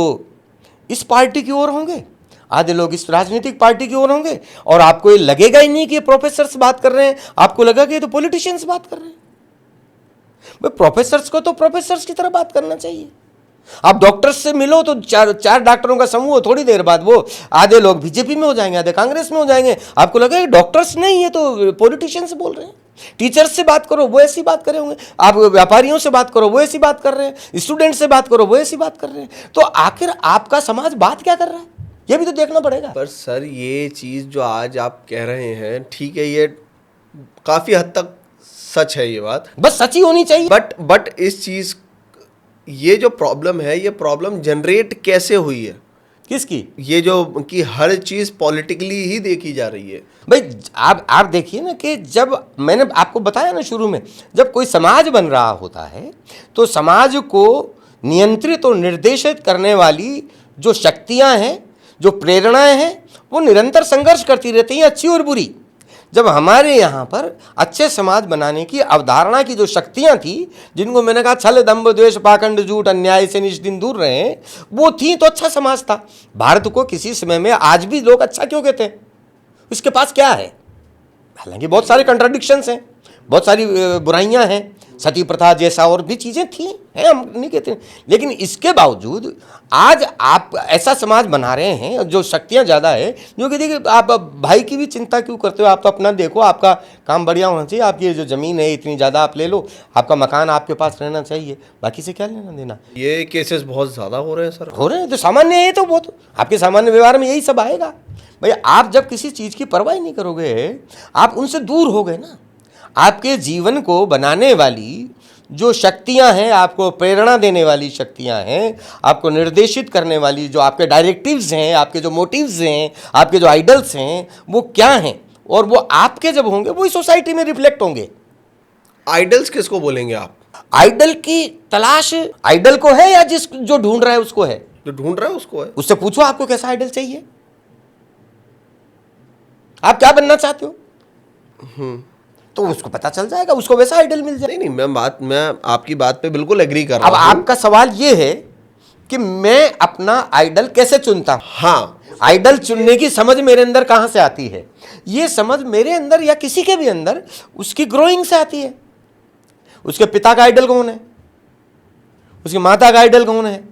इस पार्टी की ओर होंगे, आधे लोग इस राजनीतिक पार्टी की ओर होंगे, और आपको ये लगेगा ही नहीं कि प्रोफेसर्स बात कर रहे हैं, आपको लगा कि ये तो पॉलिटिशियंस बात कर रहे हैं। भाई प्रोफेसर्स को तो प्रोफेसर्स की तरह बात करना चाहिए। आप डॉक्टर्स से मिलो तो चार डॉक्टरों का समूह, थोड़ी देर बाद वो आधे लोग बीजेपी में हो जाएंगे, आधे कांग्रेस में हो जाएंगे। आपको लगा डॉक्टर्स नहीं, ये तो पॉलिटिशियंस बोल रहे हैं। टीचर्स से बात करो वो ऐसी बात करे होंगे, आप व्यापारियों से बात करो वो ऐसी बात कर रहे हैं, स्टूडेंट से बात करो वो ऐसी बात कर रहे हैं। तो आखिर आपका समाज बात क्या कर रहा है, ये भी तो देखना पड़ेगा। पर सर ये चीज़ जो आज आप कह रहे हैं, ठीक है, ये काफ़ी हद तक सच है, ये बात बस सच ही होनी चाहिए। बट इस चीज़, ये जो प्रॉब्लम है, ये प्रॉब्लम जनरेट कैसे हुई है? किसकी? ये जो कि हर चीज़ पॉलिटिकली ही देखी जा रही है। भाई आप देखिए ना कि जब मैंने आपको बताया ना शुरू में, जब कोई समाज बन रहा होता है तो समाज को नियंत्रित और निर्देशित करने वाली जो शक्तियां हैं, जो प्रेरणाएं हैं, वो निरंतर संघर्ष करती रहती हैं, अच्छी और बुरी। जब हमारे यहाँ पर अच्छे समाज बनाने की अवधारणा की जो शक्तियाँ थी, जिनको मैंने कहा छल दंभ द्वेष पाखंड झूठ अन्याय से निज दिन दूर रहे, वो थी तो अच्छा समाज था। भारत को किसी समय में आज भी लोग अच्छा क्यों कहते हैं? इसके पास क्या है? हालांकि बहुत सारे कंट्राडिक्शंस हैं, बहुत सारी बुराइयां हैं, सती प्रथा जैसा और भी चीज़ें थी हैं, हम नहीं कहते, लेकिन इसके बावजूद आज आप ऐसा समाज बना रहे हैं जो शक्तियां ज़्यादा है, जो कि देखिए आप भाई की भी चिंता क्यों करते हो? आप तो अपना देखो, आपका काम बढ़िया होना चाहिए, आपकी जो ज़मीन है इतनी ज़्यादा आप ले लो, आपका मकान आपके पास रहना चाहिए, बाकी से क्या लेना देना। ये केसेस बहुत ज़्यादा हो रहे हैं सर। हो रहे हैं तो सामान्य है, तो बहुत आपके सामान्य व्यवहार में यही सब आएगा। भाई आप जब किसी चीज़ की परवाह नहीं करोगे, आप उनसे दूर हो गए ना, आपके जीवन को बनाने वाली जो शक्तियां हैं, आपको प्रेरणा देने वाली शक्तियां हैं, आपको निर्देशित करने वाली जो आपके डायरेक्टिव्स हैं, आपके जो मोटिव्स हैं, आपके जो आइडल्स हैं, वो क्या हैं, और वो आपके जब होंगे वो इस सोसाइटी में रिफ्लेक्ट होंगे। आइडल्स किसको बोलेंगे आप? आइडल की तलाश आइडल को है या जिस जो ढूंढ रहा है उसको है? जो ढूंढ रहा है उसको है। उससे पूछो आपको कैसा आइडल चाहिए, आप क्या बनना चाहते हो, तो उसको पता चल जाएगा, उसको वैसा आइडल मिल जाएगा। नहीं मैं आपकी बात पे बिल्कुल एग्री कर अब रहा हूँ। आपका सवाल यह है कि मैं अपना आइडल कैसे चुनता हूं। हाँ, आइडल चुनने की समझ मेरे अंदर कहां से आती है? ये समझ मेरे अंदर या किसी के भी अंदर उसकी ग्रोइंग से आती है। उसके पिता का आइडल कौन है, उसकी माता का आइडल कौन है,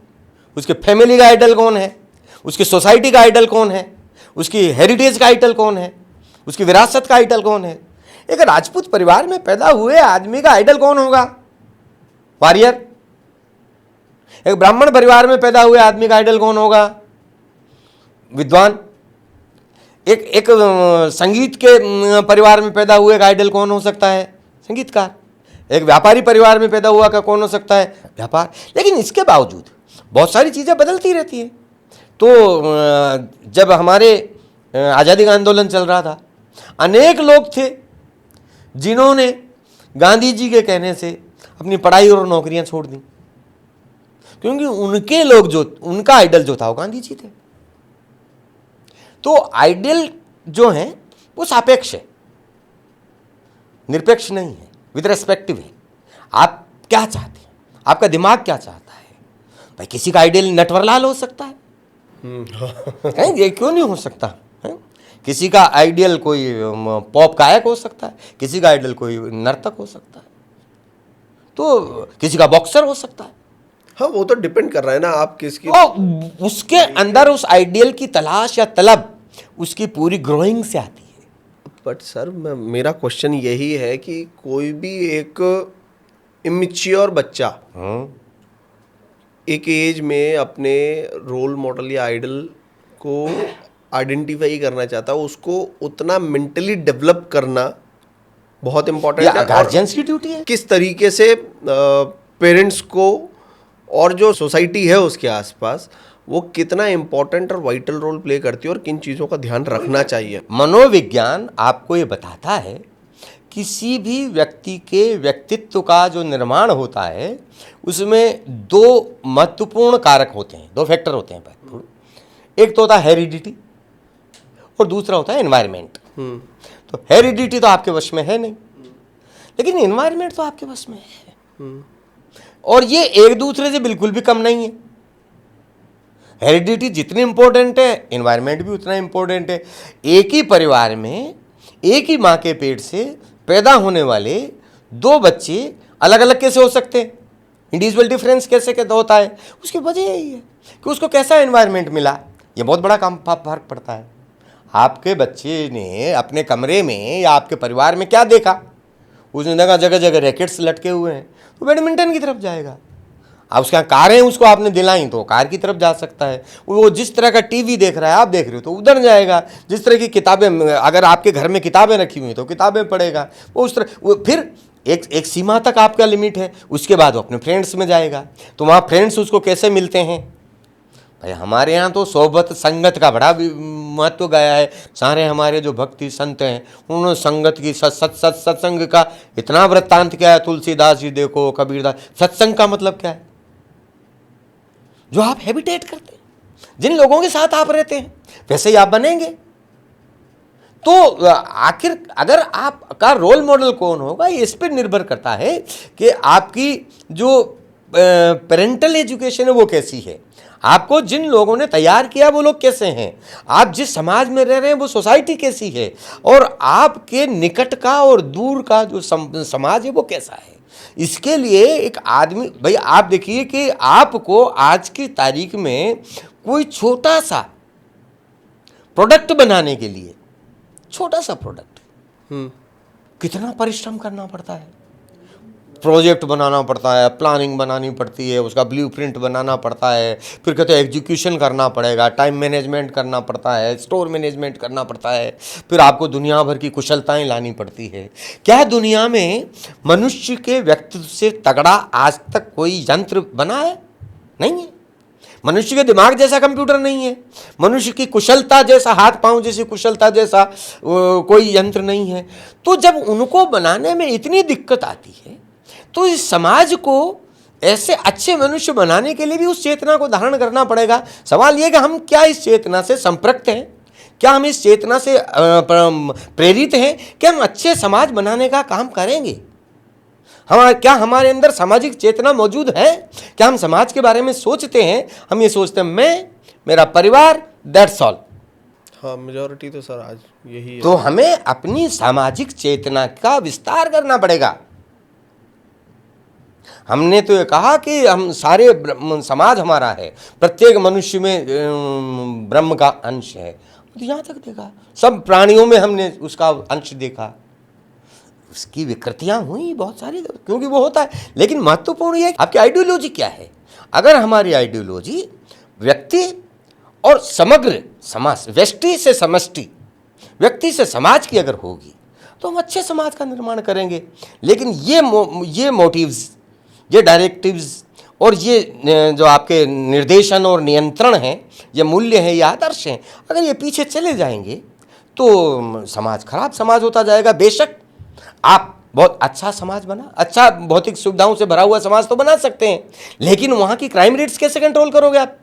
उसके फैमिली का आइडल कौन है, उसकी सोसाइटी का आइडल कौन है, उसकी हेरिटेज का आइडल कौन है, उसकी विरासत का आइडल कौन है। एक राजपूत परिवार में पैदा हुए आदमी का आइडल कौन होगा? वॉरियर। एक ब्राह्मण परिवार में पैदा हुए आदमी का आइडल कौन होगा? विद्वान। एक संगीत के परिवार में पैदा हुए का आइडल कौन हो सकता है? संगीतकार। एक व्यापारी परिवार में पैदा हुआ का कौन हो सकता है? व्यापार। लेकिन इसके बावजूद बहुत सारी चीज़ें बदलती रहती हैं। तो जब हमारे आज़ादी का आंदोलन चल रहा था, अनेक लोग थे जिन्होंने गांधी जी के कहने से अपनी पढ़ाई और नौकरियां छोड़ दी, क्योंकि उनके लोग जो, उनका आइडल जो था वो गांधी जी थे। तो आइडल जो है वो सापेक्ष है, निरपेक्ष नहीं है, विद रेस्पेक्टिव है। आप क्या चाहते हैं, आपका दिमाग क्या चाहता है? भाई किसी का आइडल नटवरलाल हो सकता है, ये क्यों नहीं हो सकता है? किसी का आइडियल कोई पॉप गायक हो सकता है, किसी का आइडल कोई नर्तक हो सकता है, तो किसी का बॉक्सर हो सकता है। हाँ, वो तो डिपेंड कर रहा है ना आप किसकी। तो उसके अंदर उस आइडियल की तलाश या तलब उसकी पूरी ग्रोइंग से आती है। बट सर, मेरा क्वेश्चन यही है कि कोई भी एक इमेच्योर बच्चा एक एज में अपने रोल मॉडल या आइडल को आइडेंटिफाई करना चाहता है, उसको उतना मेंटली डेवलप करना बहुत इंपॉर्टेंट है। गार्जियंस की ड्यूटी है। किस तरीके से पेरेंट्स को और जो सोसाइटी है उसके आसपास वो कितना इंपॉर्टेंट और वाइटल रोल प्ले करती है और किन चीज़ों का ध्यान रखना चाहिए। मनोविज्ञान आपको ये बताता है किसी भी व्यक्ति के व्यक्तित्व का जो निर्माण होता है उसमें दो महत्वपूर्ण कारक होते हैं, दो फैक्टर होते हैं महत्वपूर्ण। एक तो होता है हेरिडिटी और दूसरा होता है एनवायरनमेंट। तो हेरिडिटी तो आपके वश में है नहीं, लेकिन एनवायरनमेंट तो आपके वश में है, और ये एक दूसरे से बिल्कुल भी कम नहीं है। हेरिडिटी जितनी इंपॉर्टेंट है, एनवायरनमेंट भी उतना इंपॉर्टेंट है। एक ही परिवार में एक ही माँ के पेट से पैदा होने वाले दो बच्चे अलग अलग कैसे हो सकते हैं? इंडिविजुअल डिफरेंस कैसे होता है? उसकी वजह यही है कि उसको कैसा एनवायरनमेंट मिला। ये बहुत बड़ा काम फर्क पड़ता है। आपके बच्चे ने अपने कमरे में या आपके परिवार में क्या देखा? उसने देखा जगह जगह रैकेट्स लटके हुए हैं, तो बैडमिंटन की तरफ जाएगा। अब उसके यहाँ कारें उसको आपने दिलाई तो कार की तरफ जा सकता है। वो जिस तरह का टीवी देख रहा है, आप देख रहे हो, तो उधर जाएगा। जिस तरह की किताबें, अगर आपके घर में किताबें रखी हुई तो किताबें पढ़ेगा वो उस तरह। वो फिर एक सीमा तक आपका लिमिट है, उसके बाद वो अपने फ्रेंड्स में जाएगा। तो वहाँ फ्रेंड्स उसको कैसे मिलते हैं? भाई हमारे यहाँ तो सोबत संगत का बड़ा महत्व गया है। सारे हमारे जो भक्ति संत हैं उन्होंने संगत की सत्संग का इतना वृत्तांत किया है। तुलसीदास जी देखो, कबीरदास। सत्संग का मतलब क्या है? जो आप हैबिटेट करते हैं, जिन लोगों के साथ आप रहते हैं, वैसे ही आप बनेंगे। तो आखिर अगर आपका रोल मॉडल कौन होगा, ये इस पर निर्भर करता है कि आपकी जो पेरेंटल एजुकेशन है वो कैसी है। आपको जिन लोगों ने तैयार किया वो लोग कैसे हैं, आप जिस समाज में रह रहे हैं वो सोसाइटी कैसी है, और आपके निकट का और दूर का जो समाज है वो कैसा है। इसके लिए एक आदमी, भाई आप देखिए कि आपको आज की तारीख में कोई छोटा सा प्रोडक्ट बनाने के लिए, छोटा सा प्रोडक्ट, कितना परिश्रम करना पड़ता है। प्रोजेक्ट बनाना पड़ता है, प्लानिंग बनानी पड़ती है, उसका ब्लूप्रिंट बनाना पड़ता है, फिर कहते हैं एग्जीक्यूशन करना पड़ेगा, टाइम मैनेजमेंट करना पड़ता है, स्टोर मैनेजमेंट करना पड़ता है, फिर आपको दुनिया भर की कुशलताएं लानी पड़ती है। क्या दुनिया में मनुष्य के व्यक्तित्व से तगड़ा आज तक कोई यंत्र बना है? नहीं है। मनुष्य के दिमाग जैसा कंप्यूटर नहीं है, मनुष्य की कुशलता जैसा, हाथ पांव जैसी कुशलता जैसा कोई यंत्र नहीं है। तो जब उनको बनाने में इतनी दिक्कत आती है, तो इस समाज को ऐसे अच्छे मनुष्य बनाने के लिए भी उस चेतना को धारण करना पड़ेगा। सवाल यह कि हम क्या इस चेतना से संपृक्त हैं, क्या हम इस चेतना से प्रेरित हैं कि हम अच्छे समाज बनाने का काम करेंगे? क्या हमारे अंदर सामाजिक चेतना मौजूद है? क्या हम समाज के बारे में सोचते हैं? हम ये सोचते हैं मैं, मेरा परिवार, दैट्स ऑल। हाँ, मेजॉरिटी तो सर आज यही है। तो हमें अपनी सामाजिक चेतना का विस्तार करना पड़ेगा। हमने तो ये कहा कि हम सारे समाज हमारा है, प्रत्येक मनुष्य में ब्रह्म का अंश है, तो यहाँ तक देखा। सब प्राणियों में हमने उसका अंश देखा, उसकी विकृतियां हुई बहुत सारी, क्योंकि वो होता है। लेकिन महत्वपूर्ण ये आपकी आइडियोलॉजी क्या है। अगर हमारी आइडियोलॉजी व्यक्ति और समग्र समाज, व्यष्टि से समष्टि, व्यक्ति से समाज की अगर होगी, तो हम अच्छे समाज का निर्माण करेंगे। लेकिन ये मोटिव्स, ये डायरेक्टिव्स और ये जो आपके निर्देशन और नियंत्रण हैं, ये मूल्य हैं, ये आदर्श हैं, अगर ये पीछे चले जाएंगे तो समाज खराब समाज होता जाएगा। बेशक आप बहुत अच्छा समाज बना, अच्छा भौतिक सुविधाओं से भरा हुआ समाज तो बना सकते हैं, लेकिन वहाँ की क्राइम रेट्स कैसे कंट्रोल करोगे आप?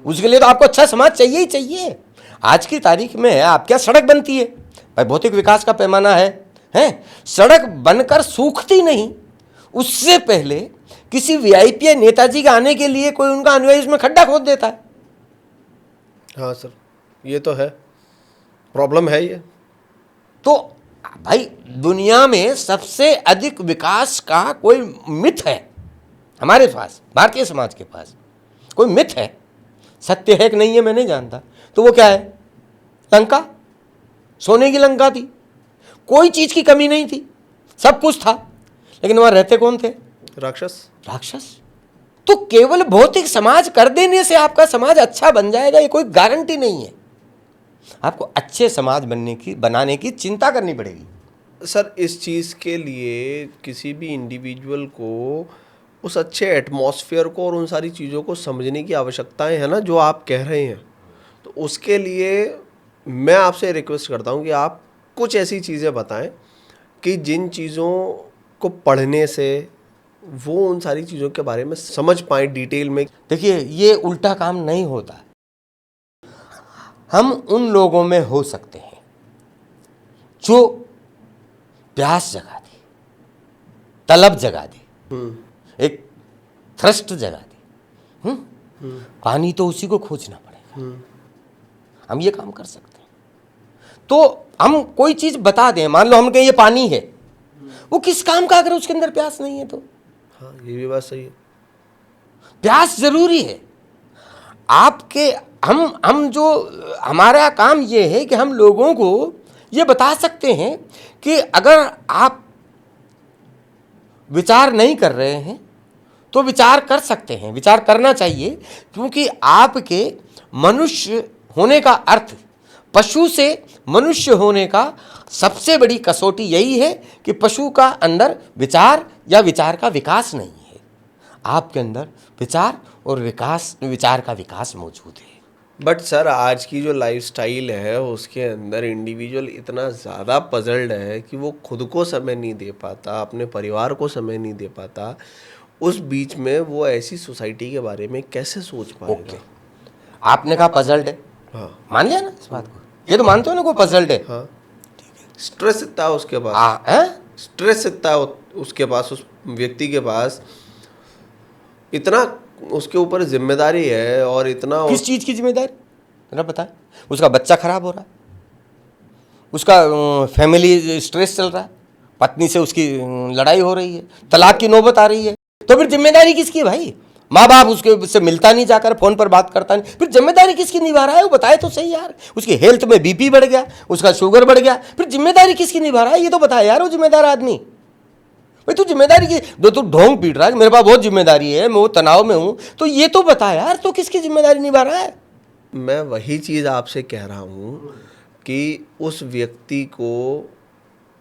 उसके लिए तो आपको अच्छा समाज चाहिए ही चाहिए। आज की तारीख में आप क्या सड़क बनती है भाई, भौतिक विकास का पैमाना है, सड़क बनकर सूखती नहीं, उससे पहले किसी वीआईपी या नेताजी के आने के लिए कोई उनका अनुयायी उसमें खड्डा खोद देता है। हाँ सर, ये तो है, प्रॉब्लम है ये। तो भाई दुनिया में सबसे अधिक विकास का कोई मिथ है हमारे पास, भारतीय समाज के पास कोई मिथ है, सत्य है कि नहीं है मैं नहीं जानता। तो वो क्या है? लंका, सोने की लंका थी, कोई चीज की कमी नहीं थी, सब कुछ था, लेकिन वहां रहते कौन थे? राक्षस। तो केवल भौतिक समाज कर देने से आपका समाज अच्छा बन जाएगा, ये कोई गारंटी नहीं है। आपको अच्छे समाज बनाने की चिंता करनी पड़ेगी। सर, इस चीज़ के लिए किसी भी इंडिविजुअल को उस अच्छे एटमॉस्फेयर को और उन सारी चीज़ों को समझने की आवश्यकताएं है ना, जो आप कह रहे हैं। तो उसके लिए मैं आपसे रिक्वेस्ट करता हूं कि आप कुछ ऐसी चीज़ें बताएं कि जिन चीज़ों को पढ़ने से वो उन सारी चीज़ों के बारे में समझ पाए डिटेल में। देखिए, ये उल्टा काम नहीं होता। हम उन लोगों में हो सकते हैं जो प्यास जगा दे, तलब जगा दे, एक थ्रस्ट जगा दे। पानी तो उसी को खोजना पड़ेगा, हम ये काम कर सकते हैं। तो हम कोई चीज बता दें, मान लो हम कहें ये पानी है, वो किस काम का अगर उसके अंदर प्यास नहीं है तो? हाँ, ये भी बात सही है। प्यास जरूरी है आपके। हम जो हमारा काम ये है कि हम लोगों को ये बता सकते हैं कि अगर आप विचार नहीं कर रहे हैं तो विचार कर सकते हैं, विचार करना चाहिए, क्योंकि आपके मनुष्य होने का अर्थ, पशु से मनुष्य होने का सबसे बड़ी कसौटी यही है कि पशु का अंदर विचार या विचार का विकास नहीं है। आपके अंदर विचार और विचार का विकास मौजूद है। बट सर, आज की जो लाइफस्टाइल है उसके अंदर इंडिविजुअल इतना ज़्यादा पजल्ड है कि वो खुद को समय नहीं दे पाता, अपने परिवार को समय नहीं दे पाता। उस बीच में वो ऐसी सोसाइटी के बारे में कैसे सोच पाएगा? आपने कहा पजल्ड है, हाँ, मान लिया ना इस बात को, ये तो मानते हो ना, कोई पजल्ड है। हाँ, स्ट्रेस इतना है उसके पास, स्ट्रेस इतना है उसके पास, उस व्यक्ति के पास इतना उसके ऊपर जिम्मेदारी है, और इतना किस चीज की जिम्मेदारी जरा बताए? उसका बच्चा खराब हो रहा है, उसका फैमिली स्ट्रेस चल रहा है, पत्नी से उसकी लड़ाई हो रही है, तलाक की नौबत आ रही है, तो फिर जिम्मेदारी किसकी है भाई? माँ बाप उसके से मिलता नहीं, जाकर फोन पर बात करता नहीं, फिर जिम्मेदारी किसकी निभा रहा है? वो बताए तो सही यार। उसकी हेल्थ में बीपी बढ़ गया, उसका शुगर बढ़ गया, फिर जिम्मेदारी किसकी निभा रहा है? ये तो बताए यार वो जिम्मेदार आदमी। भाई तू जिम्मेदारी की जो तू ढोंग पीट रहा है, मेरे पास बहुत जिम्मेदारी है, मैं वो तनाव में हूं, तो ये तो बता यार तो किसकी जिम्मेदारी निभा रहा है? मैं वही चीज़ आपसे कह रहा हूँ कि उस व्यक्ति को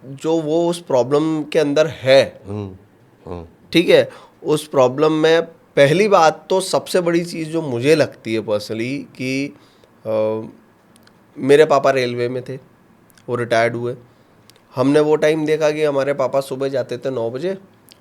जो वो उस प्रॉब्लम के अंदर है, ठीक है, उस प्रॉब्लम में पहली बात तो सबसे बड़ी चीज़ जो मुझे लगती है पर्सनली कि मेरे पापा रेलवे में थे, वो रिटायर्ड हुए। हमने वो टाइम देखा कि हमारे पापा सुबह जाते थे 9 बजे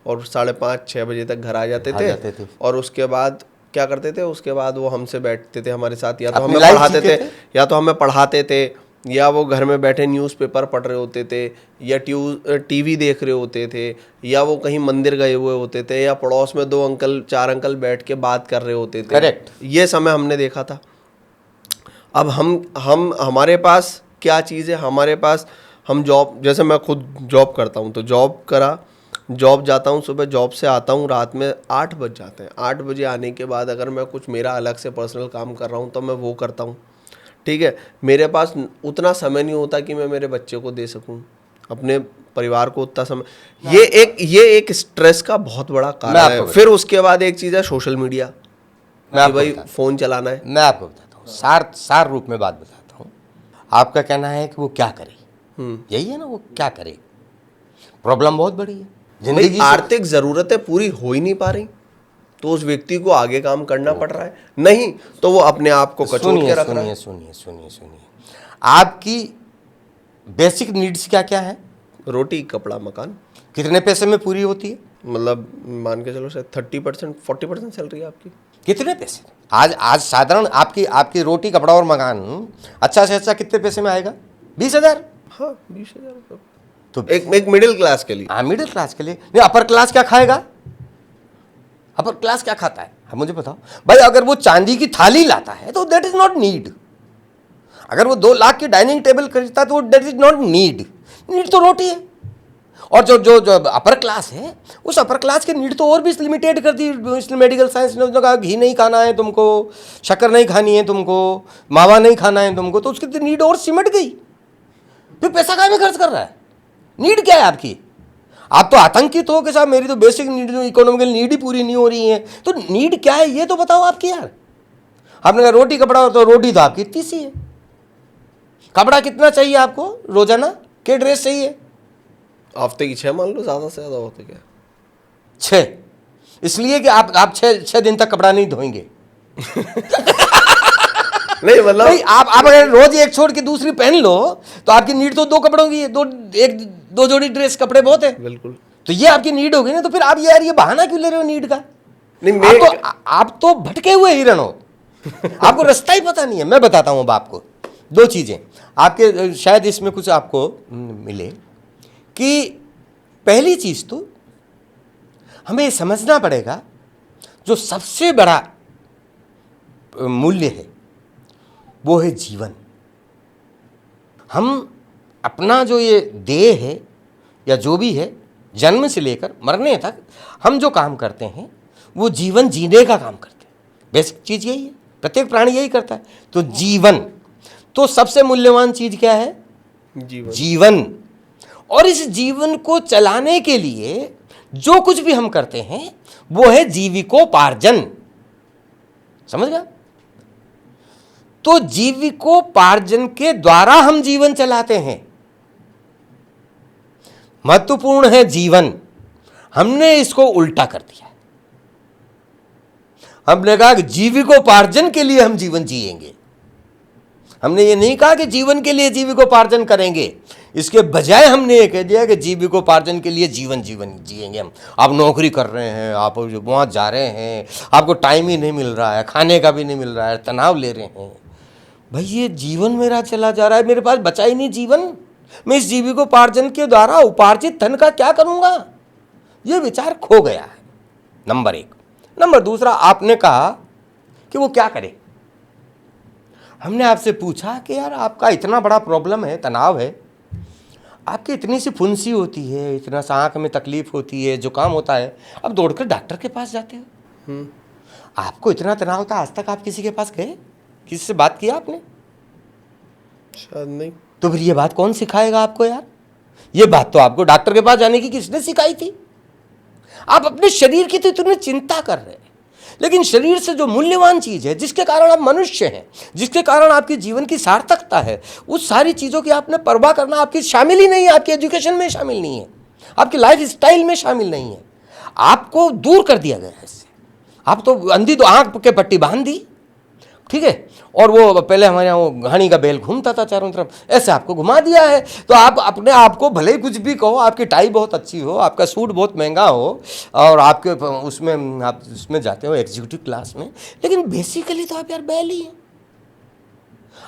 और 5:30-6 बजे तक घर आ जाते थे। और उसके बाद क्या करते थे, उसके बाद वो हमसे बैठते थे हमारे साथ, या तो हमें पढ़ाते थे, या तो हमें पढ़ाते थे, या वो घर में बैठे न्यूज़पेपर पढ़ रहे होते थे, या टीवी देख रहे होते थे, या वो कहीं मंदिर गए हुए होते थे, या पड़ोस में 2 अंकल 4 अंकल बैठ के बात कर रहे होते थे। करेक्ट। ये समय हमने देखा था। अब हम हमारे पास क्या चीज़ है, हमारे पास हम जॉब, जैसे मैं खुद जॉब करता हूँ, तो जॉब जाता हूँ, सुबह जॉब से आता हूँ, रात में 8 बज जाते हैं। 8 बजे आने के बाद अगर मैं कुछ मेरा अलग से पर्सनल काम कर रहा हूँ तो मैं वो करता हूँ, ठीक है। मेरे पास उतना समय नहीं होता कि मैं मेरे बच्चे को दे सकूँ, अपने परिवार को उतना समय। ये एक स्ट्रेस का बहुत बड़ा कारण है। फिर उसके बाद एक चीज़ है सोशल मीडिया, कि भाई फ़ोन चलाना है। मैं आपको बताता हूँ, सार रूप में बात बताता हूँ। आपका कहना है कि वो क्या करे, यही है ना, वो क्या करे। प्रॉब्लम बहुत बड़ी है जिंदगी, आर्थिक ज़रूरतें पूरी हो ही नहीं पा रही, तो उस व्यक्ति को आगे काम करना पड़ रहा है, नहीं तो वो अपने आप को कचोट के रख रहा है। सुनिए, आपकी बेसिक नीड्स क्या क्या है? रोटी, कपड़ा, मकान। कितने पैसे में पूरी होती है? मतलब मान के चलो शायद 30% 40% सैलरी आपकी। कितने पैसे? आज साधारण आपकी रोटी, कपड़ा और मकान अच्छा से अच्छा कितने पैसे में आएगा? 20,000। हाँ, 20,000 तो एक मिडिल क्लास के लिए। हाँ, मिडिल क्लास के लिए। नहीं, अपर क्लास क्या खाएगा? अपर क्लास क्या खाता है? अब मुझे बताओ भाई, अगर वो चांदी की थाली लाता है तो दैट इज नॉट नीड। अगर वो 2 लाख की डाइनिंग टेबल खरीदता है तो that is not need. Need तो रोटी है। और जो अपर क्लास है, उस अपर क्लास की नीड तो और भी लिमिटेड कर दी इसने मेडिकल साइंस ने। कहा घी नहीं खाना है तुमको, शक्कर नहीं खानी है तुमको, मावा नहीं खाना है तुमको, तो उसकी तो नीड और सिमट गई। फिर पैसा कहाँ में खर्च कर रहा है? नीड क्या है आपकी? आप तो आतंकित हो कि साहब मेरी तो बेसिक नीड, इकोनॉमिकल नीड ही पूरी नहीं हो रही है। तो नीड क्या है ये तो बताओ आपकी यार। आपने कहा रोटी कपड़ा, तो रोटी तो आपकी इतनी सी है। कपड़ा कितना चाहिए आपको रोजाना? क्या ड्रेस चाहिए? हफ्ते की 6 मान लो, ज़्यादा से ज़्यादा होते क्या 6, इसलिए कि आप 6 दिन तक कपड़ा नहीं धोएंगे। नहीं मतलब नहीं, आप अगर रोज एक छोड़ के दूसरी पहन लो तो आपकी नीड तो 2 कपड़ों की है। 2 जोड़ी ड्रेस, कपड़े बहुत है। बिल्कुल। तो ये आपकी नीड होगी ना। तो फिर आप यार ये बहाना क्यों ले रहे हो नीड का? नहीं, आप तो भटके हुए हिरण हो। आपको रास्ता ही पता नहीं है। मैं बताता हूं अब आपको 2 चीजें, आपके शायद इसमें कुछ आपको मिले। कि पहली चीज तो हमें समझना पड़ेगा, जो सबसे बड़ा मूल्य है वो है जीवन। हम अपना जो ये देह है या जो भी है, जन्म से लेकर मरने तक हम जो काम करते हैं वो जीवन जीने का काम करते हैं। बेसिक चीज यही है, प्रत्येक प्राणी यही करता है। तो जीवन, तो सबसे मूल्यवान चीज क्या है? जीवन। और इस जीवन को चलाने के लिए जो कुछ भी हम करते हैं वो है जीविकोपार्जन। समझ गया? तो जीविकोपार्जन के द्वारा हम जीवन चलाते हैं। महत्वपूर्ण है जीवन। हमने इसको उल्टा कर दिया। हमने कहा कि जीविकोपार्जन के लिए हम जीवन जिएंगे। हमने ये नहीं कहा कि जीवन के लिए जीविकोपार्जन करेंगे। इसके बजाय हमने ये कह दिया कि जीविकोपार्जन के लिए जीवन जिएंगे हम। आप नौकरी कर रहे हैं, आप वहाँ जा रहे हैं, आपको टाइम ही नहीं मिल रहा है, खाने का भी नहीं मिल रहा है, तनाव ले रहे हैं। भाई ये जीवन मेरा चला जा रहा है, मेरे पास बचा ही नहीं जीवन। मैं इस जीविकोपार्जन के द्वारा उपार्जित धन का क्या करूँगा? ये विचार खो गया है, नंबर 1। नंबर दूसरा, आपने कहा कि वो क्या करे। हमने आपसे पूछा कि यार आपका इतना बड़ा प्रॉब्लम है, तनाव है, आपकी इतनी सी फुंसी होती है, इतना सा आँख में तकलीफ होती है, जुकाम होता है, अब दौड़कर डॉक्टर के पास जाते हो। आपको इतना तनाव होता है, आज तक आप किसी के पास गए? किसी से बात किया आपने? शायद नहीं। तो फिर ये बात कौन सिखाएगा आपको यार? ये बात तो आपको डॉक्टर के पास जाने की किसने सिखाई थी? आप अपने शरीर की तो इतनी चिंता कर रहे हैं, लेकिन शरीर से जो मूल्यवान चीज है, जिसके कारण आप मनुष्य हैं, जिसके कारण आपके जीवन की सार्थकता है, उस सारी चीजों की आपने परवाह करना आपकी शामिल ही नहीं है, आपके एजुकेशन में शामिल नहीं है, आपकी लाइफ स्टाइल में शामिल नहीं है, आपको दूर कर दिया गया है इससे। आप तो अंधी तो आंख के पट्टी बांध दी, ठीक है, और वो पहले हमारे यहाँ वो घानी का बेल घूमता था चारों तरफ, ऐसे आपको घुमा दिया है। तो आप अपने आप को भले ही कुछ भी कहो, आपकी टाई बहुत अच्छी हो, आपका सूट बहुत महंगा हो, और आपके उसमें आप उसमें जाते हो एग्जीक्यूटिव क्लास में, लेकिन बेसिकली तो आप यार बैल ही हैं।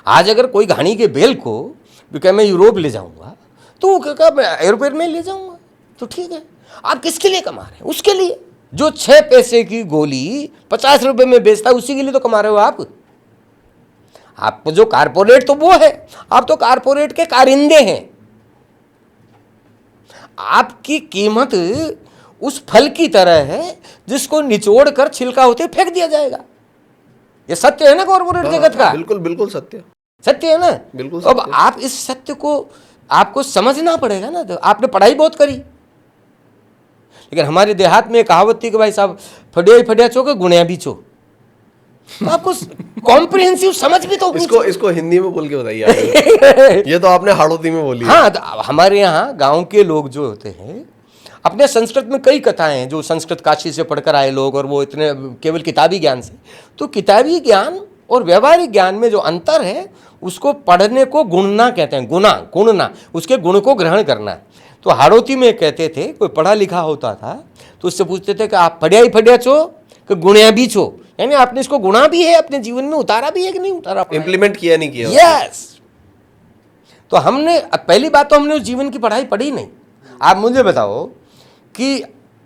आज अगर कोई घानी के बेल को कहे मैं यूरोप ले जाऊंगा, तो वो क्या मैं एरोप्लेन में ले जाऊंगा, तो ठीक है। आप किसके लिए कमा रहे हैं? उसके लिए। जो 6 पैसे की गोली 50 रुपए में बेचता है, उसी के लिए तो कमा रहे हो आप। आपको जो कारपोरेट तो वो है, आप तो कारपोरेट के कारिंदे हैं। आपकी कीमत उस फल की तरह है जिसको निचोड़ कर छिलका होते फेंक दिया जाएगा। ये सत्य है ना कॉर्पोरेट जगत का? बिल्कुल बिल्कुल सत्य है ना? बिल्कुल तो अब आप इस सत्य को आपको समझना पड़ेगा ना। तो आपने पढ़ाई बहुत करी, लेकिन हमारे देहात में कहावत थी कि भाई साहब फटिया ही फटिया चो के गुणिया भी चो। तो आपको कॉम्प्रिहेंसिव समझ भी तो इसको हिंदी में बोल के बताइए। ये तो आपने हाड़ौती में बोली। हाँ, तो हमारे यहाँ गांव के लोग जो होते हैं, अपने संस्कृत में कई कथाएं हैं जो संस्कृत काशी से पढ़कर आए लोग, और वो इतने केवल किताबी ज्ञान से, तो किताबी ज्ञान और व्यवहारिक ज्ञान में जो अंतर है उसको पढ़ने को गुणना कहते हैं। गुणना, उसके गुण को ग्रहण करना। तो हाड़ौती में कहते थे, कोई पढ़ा लिखा होता था तो उससे पूछते थे कि आप फटिया ही फटिया चो कि गुणिया भी चो, यानी आपने इसको गुणा भी है, अपने जीवन में उतारा भी है कि नहीं उतारा, इंप्लीमेंट किया नहीं किया। यस। तो हमने पहली बात तो हमने उस जीवन की पढ़ाई पढ़ी नहीं। आप मुझे बताओ कि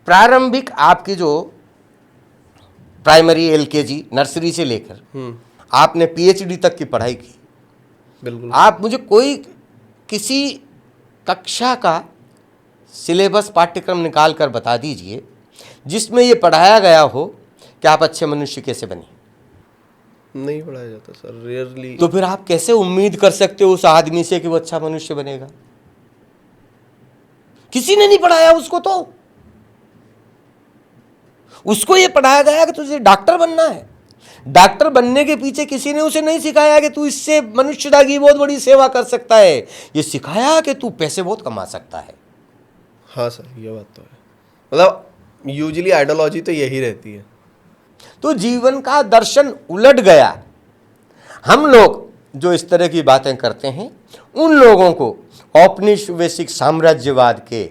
प्रारंभिक आपकी जो प्राइमरी एलकेजी नर्सरी से लेकर आपने पीएचडी तक की पढ़ाई की, बिल्कुल। आप मुझे कोई किसी कक्षा का सिलेबस पाठ्यक्रम निकाल कर बता दीजिए जिसमें ये पढ़ाया गया हो कि आप अच्छे मनुष्य कैसे बने। नहीं पढ़ाया जाता सर, रेयरली। तो फिर आप कैसे उम्मीद कर सकते हो उस आदमी से कि वो अच्छा मनुष्य बनेगा? किसी ने नहीं पढ़ाया उसको। तो उसको ये पढ़ाया गया कि तुझे डॉक्टर बनना है। डॉक्टर बनने के पीछे किसी ने उसे नहीं सिखाया कि तू इससे मनुष्यता की बहुत बड़ी सेवा कर सकता है। ये सिखाया कि तू पैसे बहुत कमा सकता है। हाँ सर, ये बात तो है। मतलब यूजुअली आइडियोलॉजी तो यही रहती है। तो जीवन का दर्शन उलट गया। हम लोग जो इस तरह की बातें करते हैं, उन लोगों को औपनिवेशिक साम्राज्यवाद के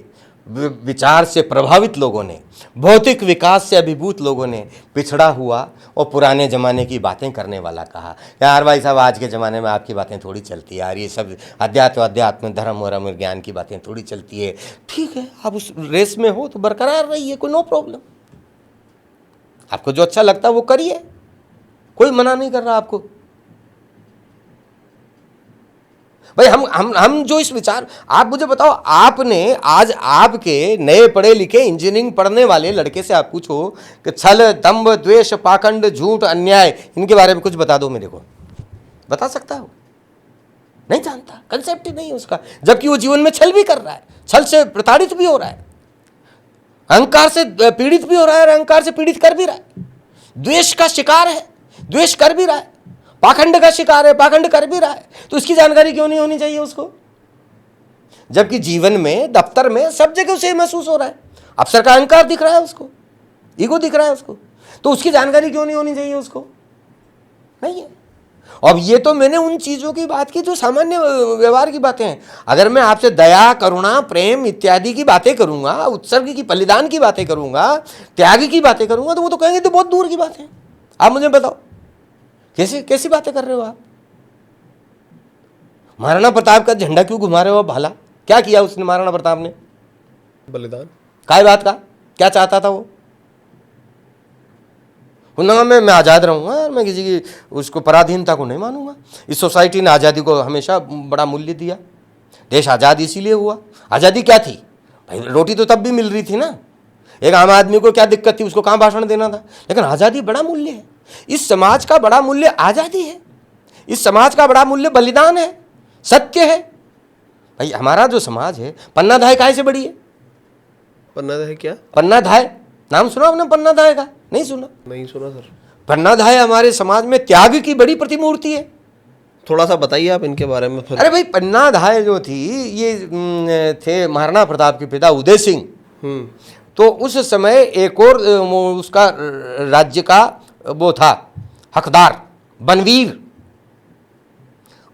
विचार से प्रभावित लोगों ने, भौतिक विकास से अभिभूत लोगों ने पिछड़ा हुआ और पुराने ज़माने की बातें करने वाला कहा। यार भाई साहब, आज के ज़माने में आपकी बातें थोड़ी चलती है यार, ये सब अध्यात्म धर्म और ज्ञान की बातें थोड़ी चलती है। ठीक है, आप उस रेस में हो तो बरकरार रहिए, कोई नो प्रॉब्लम। आपको जो अच्छा लगता है वो करिए, कोई मना नहीं कर रहा आपको। भाई हम जो इस विचार, आप मुझे बताओ, आपने आज आपके नए पढ़े लिखे इंजीनियरिंग पढ़ने वाले लड़के से आप पूछो कि छल, दंभ, द्वेष, पाखंड, झूठ, अन्याय, इनके बारे में कुछ बता दो मेरे को, बता सकता हो? नहीं जानता, कंसेप्ट ही नहीं है उसका। जबकि वो जीवन में छल भी कर रहा है, छल से प्रताड़ित भी हो रहा है, अहंकार से पीड़ित भी हो रहा है और अहंकार से पीड़ित कर भी रहा है, द्वेष का शिकार है, द्वेष कर भी रहा है, पाखंड का शिकार है, पाखंड कर भी रहा है। तो इसकी जानकारी क्यों नहीं होनी चाहिए उसको? जबकि जीवन में, दफ्तर में, सब जगह उसे महसूस हो रहा है, अफसर का अहंकार दिख रहा है उसको, ईगो दिख रहा है उसको, तो उसकी जानकारी क्यों नहीं होनी चाहिए उसको? नहीं है। अब ये तो मैंने उन चीजों की बात की जो सामान्य व्यवहार की बातें हैं। अगर मैं आपसे दया, करुणा, प्रेम इत्यादि की बातें करूंगा, उत्सर्ग की, बलिदान की बातें करूंगा, त्याग की बातें करूंगा, तो वो तो कहेंगे तो बहुत दूर की बात है। आप मुझे बताओ कैसी बातें कर रहे हो आप? महाराणा प्रताप का झंडा क्यों घुमा रहे हो आप? भाला क्या किया उसने महाराणा प्रताप ने? बलिदान। काय बात का? क्या चाहता था वो? उन्होंने मैं आज़ाद रहूँगा, मैं किसी की उसको पराधीनता को नहीं मानूंगा। इस सोसाइटी ने आज़ादी को हमेशा बड़ा मूल्य दिया। देश आज़ाद इसीलिए हुआ। आज़ादी क्या थी भाई? रोटी तो तब भी मिल रही थी ना। एक आम आदमी को क्या दिक्कत थी? उसको कहाँ भाषण देना था? लेकिन आज़ादी बड़ा मूल्य है। इस समाज का बड़ा मूल्य आज़ादी है। इस समाज का बड़ा मूल्य बलिदान है, सत्य है। भाई हमारा जो समाज है, पन्नाधाय काहे से बड़ी है? पन्नाधाय क्या? पन्नाधाय नाम सुना आपने पन्ना धाय का? नहीं सुना? नहीं सुना सर। पन्ना धाय हमारे समाज में त्याग की बड़ी प्रतिमूर्ति है। थोड़ा सा बताइए आप इनके बारे में फिर। अरे भाई, पन्ना धाय जो थी ये थे महाराणा प्रताप के पिता उदय सिंह। तो उस समय एक और उसका राज्य का वो था हकदार बनवीर,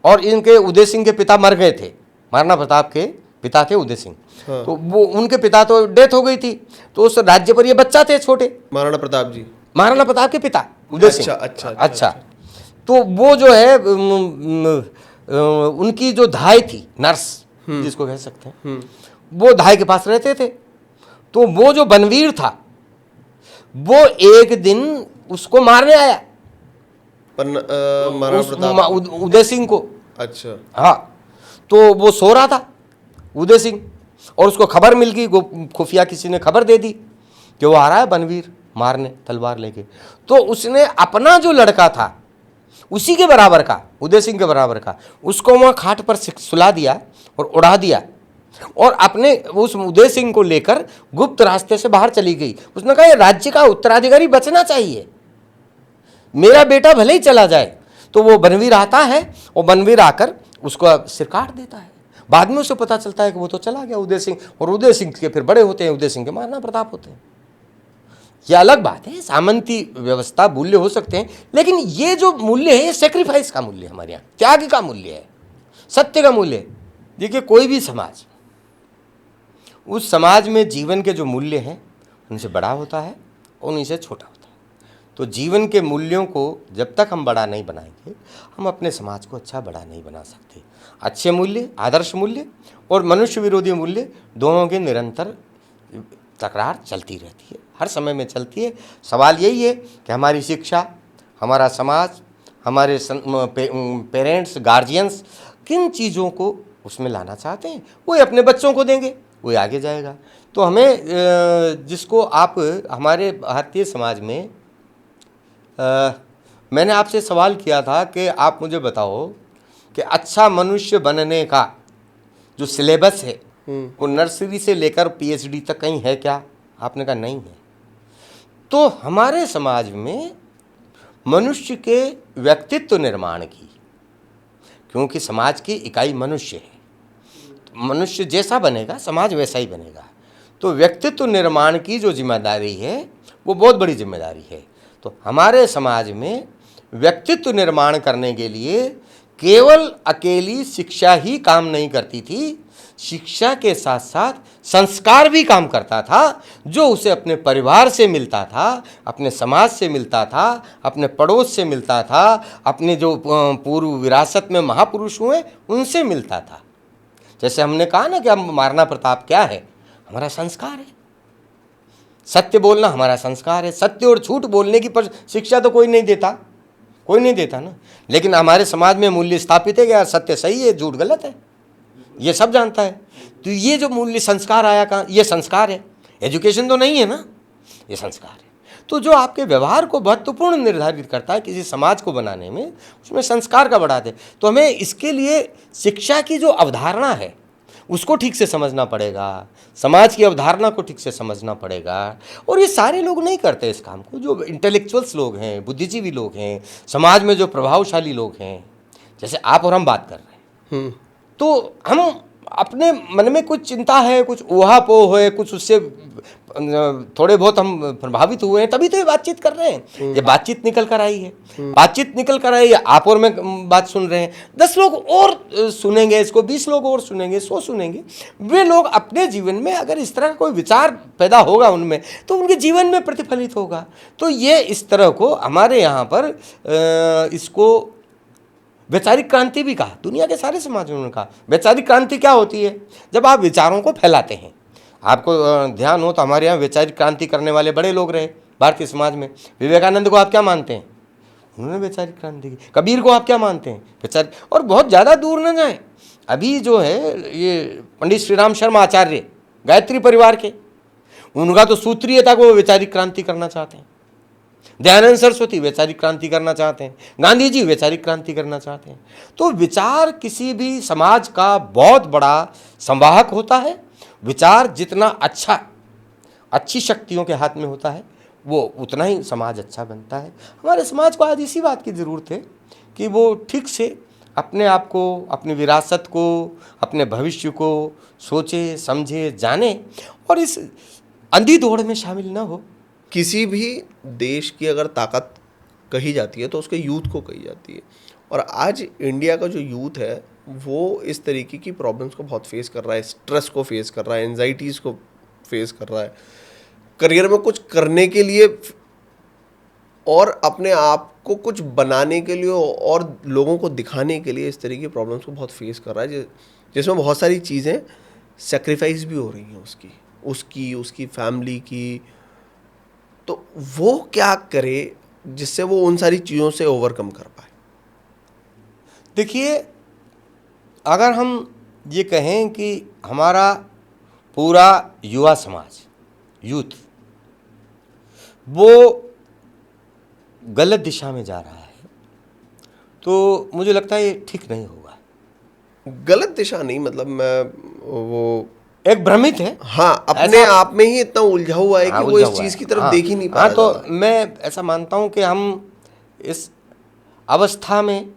और इनके उदय सिंह के पिता मर गए थे। महाराणा प्रताप के पिता थे उदय सिंह। हाँ। तो वो उनके पिता तो डेथ हो गई थी, तो उस राज्य पर ये बच्चा थे छोटे, महाराणा प्रताप जी, महाराणा प्रताप के पिता उदय सिंह। अच्छा। तो वो जो है उनकी जो धाय थी, नर्स जिसको कह सकते हैं, वो धाय के पास रहते थे। तो वो जो बनवीर था वो एक दिन उसको मारने आया, महाराणा प्रताप उदय सिंह को। अच्छा। हाँ, तो वो सो रहा था उदय सिंह, और उसको खबर मिल गई, खुफिया किसी ने खबर दे दी कि वो आ रहा है बनवीर मारने तलवार लेके। तो उसने अपना जो लड़का था उसी के बराबर का, उदय सिंह के बराबर का, उसको वहाँ खाट पर सुला दिया और उड़ा दिया, और अपने उस उदय सिंह को लेकर गुप्त रास्ते से बाहर चली गई। उसने कहा ये राज्य का उत्तराधिकारी बचना चाहिए, मेरा बेटा भले ही चला जाए। तो वो बनवीर आता है और बनवीर आकर उसको सिर काट देता है। बाद में उसे पता चलता है कि वो तो चला गया उदय सिंह, और उदय सिंह के फिर बड़े होते हैं, उदय सिंह के महाराणा प्रताप होते हैं। ये अलग बात है, सामंती व्यवस्था मूल्य हो सकते हैं, लेकिन ये जो मूल्य है ये सेक्रीफाइस का मूल्य है, हमारे यहाँ त्याग का मूल्य है, सत्य का मूल्य है। देखिए, कोई भी समाज, उस समाज में जीवन के जो मूल्य हैं उनसे बड़ा होता है और उनसे छोटा होता है। तो जीवन के मूल्यों को जब तक हम बड़ा नहीं बनाएंगे, हम अपने समाज को अच्छा बड़ा नहीं बना सकते। अच्छे मूल्य, आदर्श मूल्य और मनुष्य विरोधी मूल्य, दोनों के निरंतर तकरार चलती रहती है, हर समय में चलती है। सवाल यही है कि हमारी शिक्षा, हमारा समाज, हमारे पेरेंट्स, गार्जियंस किन चीज़ों को उसमें लाना चाहते हैं, वो अपने बच्चों को देंगे, वो आगे जाएगा। तो हमें जिसको आप हमारे भारतीय समाज में मैंने आपसे सवाल किया था कि आप मुझे बताओ कि अच्छा मनुष्य बनने का जो सिलेबस है वो नर्सरी से लेकर पीएचडी तक कहीं है क्या? आपने कहा नहीं है। तो हमारे समाज में मनुष्य के व्यक्तित्व निर्माण की, क्योंकि समाज की इकाई मनुष्य है, तो मनुष्य जैसा बनेगा समाज वैसा ही बनेगा। तो व्यक्तित्व निर्माण की जो जिम्मेदारी है वो बहुत बड़ी जिम्मेदारी है। तो हमारे समाज में व्यक्तित्व निर्माण करने के लिए केवल अकेली शिक्षा ही काम नहीं करती थी, शिक्षा के साथ साथ संस्कार भी काम करता था, जो उसे अपने परिवार से मिलता था, अपने समाज से मिलता था, अपने पड़ोस से मिलता था, अपने जो पूर्व विरासत में महापुरुष हुए उनसे मिलता था। जैसे हमने कहा ना कि हम महाराणा प्रताप क्या है, हमारा संस्कार है। सत्य बोलना हमारा संस्कार है। सत्य और झूठ बोलने की शिक्षा तो कोई नहीं देता, कोई नहीं देता ना। लेकिन हमारे समाज में मूल्य स्थापित है कि यार सत्य सही है, झूठ गलत है, ये सब जानता है। तो ये जो मूल्य संस्कार आया कहाँ? ये संस्कार है, एजुकेशन तो नहीं है ना, ये संस्कार है। तो जो आपके व्यवहार को महत्वपूर्ण निर्धारित करता है किसी समाज को बनाने में, उसमें संस्कार का बड़ा है। तो हमें इसके लिए शिक्षा की जो अवधारणा है उसको ठीक से समझना पड़ेगा, समाज की अवधारणा को ठीक से समझना पड़ेगा। और ये सारे लोग नहीं करते इस काम को। जो इंटेलेक्चुअल्स लोग हैं, बुद्धिजीवी लोग हैं, समाज में जो प्रभावशाली लोग हैं, जैसे आप और हम बात कर रहे हैं, तो हम अपने मन में कुछ चिंता है, कुछ ऊहापोह है, कुछ उससे थोड़े बहुत हम प्रभावित हुए हैं, तभी तो ये बातचीत कर रहे हैं। ये बातचीत निकल कर आई है, बातचीत निकल कर आई है। आप और मैं बात सुन रहे हैं, 10 लोग और सुनेंगे इसको, 20 लोग और सुनेंगे, 100 सुनेंगे। वे लोग अपने जीवन में अगर इस तरह का कोई विचार पैदा होगा उनमें, तो उनके जीवन में प्रतिफलित होगा। तो ये इस तरह को हमारे यहाँ पर इसको वैचारिक क्रांति भी कहा, दुनिया के सारे समाजों ने कहा। वैचारिक क्रांति क्या होती है? जब आप विचारों को फैलाते हैं। आपको ध्यान हो तो हमारे यहाँ वैचारिक क्रांति करने वाले बड़े लोग रहे भारतीय समाज में। विवेकानंद को आप क्या मानते हैं? उन्होंने वैचारिक क्रांति की। कबीर को आप क्या मानते हैं? वैचारिक। और बहुत ज़्यादा दूर न जाएं, अभी जो है ये पंडित श्री राम शर्मा आचार्य, गायत्री परिवार के, उनका तो सूत्रीय था कि वो वैचारिक क्रांति करना चाहते हैं। दयानंद सरस्वती वैचारिक क्रांति करना चाहते हैं, गांधी जी वैचारिक क्रांति करना चाहते हैं। तो विचार किसी भी समाज का बहुत बड़ा संवाहक होता है। विचार जितना अच्छा अच्छी शक्तियों के हाथ में होता है, वो उतना ही समाज अच्छा बनता है। हमारे समाज को आज इसी बात की ज़रूरत है कि वो ठीक से अपने आप को, अपनी विरासत को, अपने भविष्य को सोचे, समझे, जाने और इस अंधी दौड़ में शामिल ना हो। किसी भी देश की अगर ताकत कही जाती है तो उसके यूथ को कही जाती है, और आज इंडिया का जो यूथ है वो इस तरीके की प्रॉब्लम्स को बहुत फेस कर रहा है, स्ट्रेस को फेस कर रहा है, एंजाइटीज़ को फेस कर रहा है, करियर में कुछ करने के लिए और अपने आप को कुछ बनाने के लिए और लोगों को दिखाने के लिए इस तरीके की प्रॉब्लम्स को बहुत फेस कर रहा है, जिसमें बहुत सारी चीज़ें सेक्रीफाइस भी हो रही हैं उसकी फैमिली की। तो वो क्या करे जिससे वो उन सारी चीज़ों से ओवरकम कर पाए? देखिए, अगर हम ये कहें कि हमारा पूरा युवा समाज, यूथ, वो गलत दिशा में जा रहा है, तो मुझे लगता है ये ठीक नहीं होगा। गलत दिशा नहीं, मतलब मैं वो एक भ्रमित है, हाँ, अपने आप में ही इतना उलझा हुआ है कि वो इस चीज़ की तरफ देख ही नहीं पा रहा। तो मैं ऐसा मानता हूँ कि हम इस अवस्था में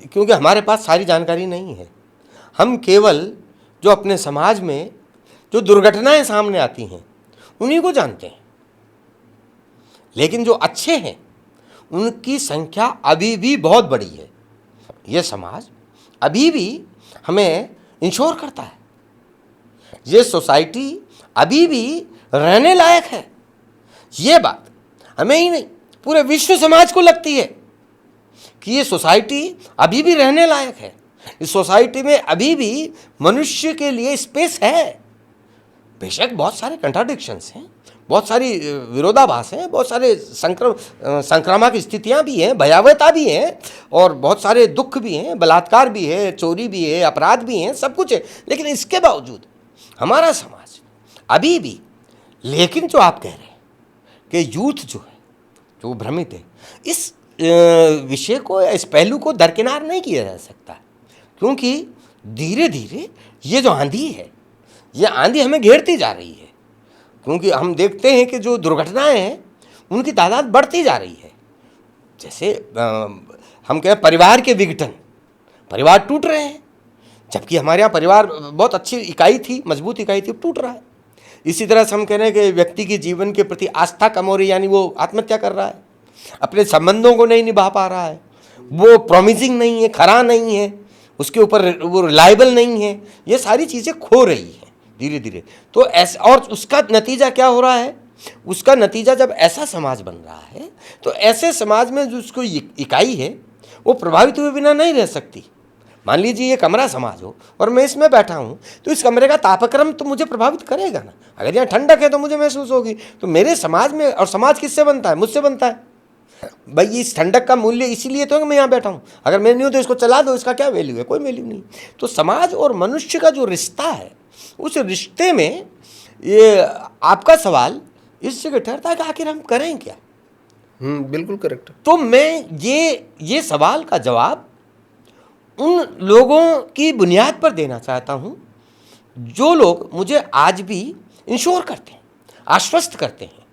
क्योंकि हमारे पास सारी जानकारी नहीं है, हम केवल जो अपने समाज में जो दुर्घटनाएं सामने आती हैं उन्हीं को जानते हैं, लेकिन जो अच्छे हैं उनकी संख्या अभी भी बहुत बड़ी है। ये समाज अभी भी हमें इंश्योर करता है, ये सोसाइटी अभी भी रहने लायक है। ये बात हमें ही नहीं, पूरे विश्व समाज को लगती है कि ये सोसाइटी अभी भी रहने लायक है, इस सोसाइटी में अभी भी मनुष्य के लिए स्पेस है। बेशक बहुत सारे कंट्राडिक्शंस हैं, बहुत सारी विरोधाभास हैं, बहुत सारे संक्रामक स्थितियां भी हैं, भयावहता भी हैं, और बहुत सारे दुख भी हैं, बलात्कार भी है, चोरी भी है, अपराध भी हैं, सब कुछ है। लेकिन इसके बावजूद हमारा समाज अभी भी, लेकिन जो आप कह रहे हैं कि यूथ जो है, जो भ्रमित है, इस विषय को, इस पहलू को दरकिनार नहीं किया जा सकता, क्योंकि धीरे धीरे ये जो आंधी है, ये आंधी हमें घेरती जा रही है। क्योंकि हम देखते हैं कि जो दुर्घटनाएं हैं उनकी तादाद बढ़ती जा रही है। जैसे हम कहें परिवार के विघटन, परिवार टूट रहे हैं, जबकि हमारे यहाँ परिवार बहुत अच्छी इकाई थी, मजबूत इकाई थी, टूट रहा है। इसी तरह से हम कह रहे हैं कि व्यक्ति की जीवन के प्रति आस्था कम हो रही, यानी वो आत्महत्या कर रहा है, अपने संबंधों को नहीं निभा पा रहा है, वो प्रॉमिसिंग नहीं है, खरा नहीं है, उसके ऊपर वो रिलायबल नहीं है, ये सारी चीज़ें खो रही हैं धीरे धीरे। तो ऐसा, और उसका नतीजा क्या हो रहा है? उसका नतीजा जब ऐसा समाज बन रहा है तो ऐसे समाज में जो उसको इकाई है वो प्रभावित हुए बिना नहीं रह सकती। मान लीजिए ये कमरा समाज हो और मैं इसमें बैठा हूँ, तो इस कमरे का तापक्रम तो मुझे प्रभावित करेगा ना। अगर यहाँ ठंडक है तो मुझे महसूस होगी। तो मेरे समाज में, और समाज किससे बनता है? मुझसे बनता है। भाई इस ठंडक का मूल्य इसीलिए तो मैं यहाँ बैठा हूँ, अगर मैं नहीं हूँ तो इसको चला दो, इसका क्या वैल्यू है? कोई वैल्यू नहीं। तो समाज और मनुष्य का जो रिश्ता है, उस रिश्ते में ये आपका सवाल इस जगह ठहरता है कि आखिर हम करें क्या? बिल्कुल करेक्ट। तो मैं ये सवाल का जवाब उन लोगों की बुनियाद पर देना चाहता हूं जो लोग मुझे आज भी इंश्योर करते हैं, आश्वस्त करते हैं।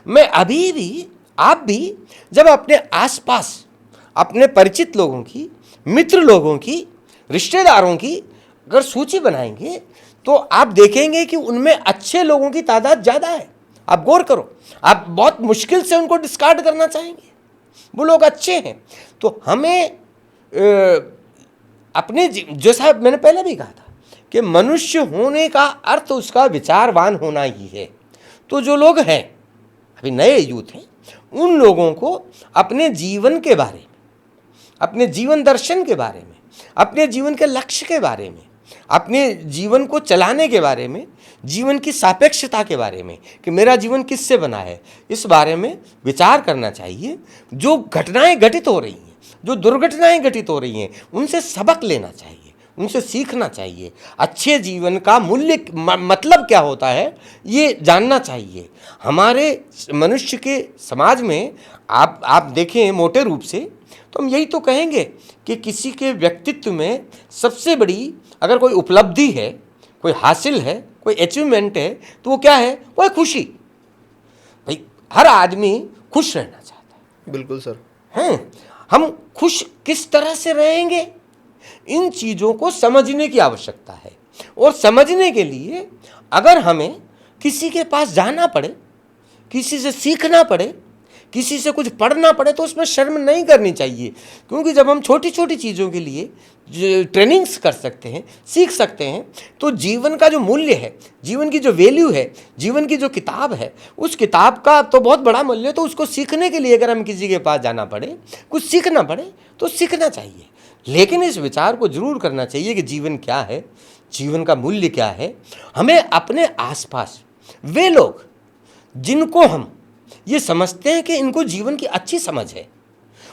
मैं अभी भी, आप भी जब अपने आसपास अपने परिचित लोगों की, मित्र लोगों की, रिश्तेदारों की अगर सूची बनाएंगे तो आप देखेंगे कि उनमें अच्छे लोगों की तादाद ज़्यादा है। आप गौर करो, आप बहुत मुश्किल से उनको डिस्कार्ड करना चाहेंगे, वो लोग अच्छे हैं। तो हमें अपने, जैसा मैंने पहले भी कहा था कि मनुष्य होने का अर्थ उसका विचारवान होना ही है। तो जो लोग हैं, अभी नए यूथ हैं, उन लोगों को अपने जीवन के बारे में, अपने जीवन दर्शन के बारे में, अपने जीवन के लक्ष्य के बारे में, अपने जीवन को चलाने के बारे में, जीवन की सापेक्षता के बारे में कि मेरा जीवन किससे बना है, इस बारे में विचार करना चाहिए। जो घटनाएं घटित हो रही हैं, जो दुर्घटनाएं घटित हो रही हैं, उनसे सबक लेना चाहिए, उनसे सीखना चाहिए। अच्छे जीवन का मूल्य मतलब क्या होता है ये जानना चाहिए। हमारे मनुष्य के समाज में आप देखें मोटे रूप से तो हम यही तो कहेंगे कि किसी के व्यक्तित्व में सबसे बड़ी अगर कोई उपलब्धि है, कोई हासिल है, कोई अचीवमेंट है, तो वो क्या है? वो है खुशी। भाई हर आदमी खुश रहना चाहता है। बिल्कुल सर। हैं, हम खुश किस तरह से रहेंगे, इन चीज़ों को समझने की आवश्यकता है। और समझने के लिए अगर हमें किसी के पास जाना पड़े, किसी से सीखना पड़े, किसी से कुछ पढ़ना पड़े, तो उसमें शर्म नहीं करनी चाहिए। क्योंकि जब हम छोटी छोटी चीज़ों के लिए ट्रेनिंग्स कर सकते हैं, सीख सकते हैं, तो जीवन का जो मूल्य है, जीवन की जो वैल्यू है, जीवन की जो किताब है, उस किताब का तो बहुत बड़ा मूल्य है। तो उसको सीखने के लिए अगर हम किसी के पास जाना पड़े, कुछ सीखना पड़े, तो सीखना चाहिए। लेकिन इस विचार को जरूर करना चाहिए कि जीवन क्या है, जीवन का मूल्य क्या है। हमें अपने आसपास वे लोग जिनको हम ये समझते हैं कि इनको जीवन की अच्छी समझ है,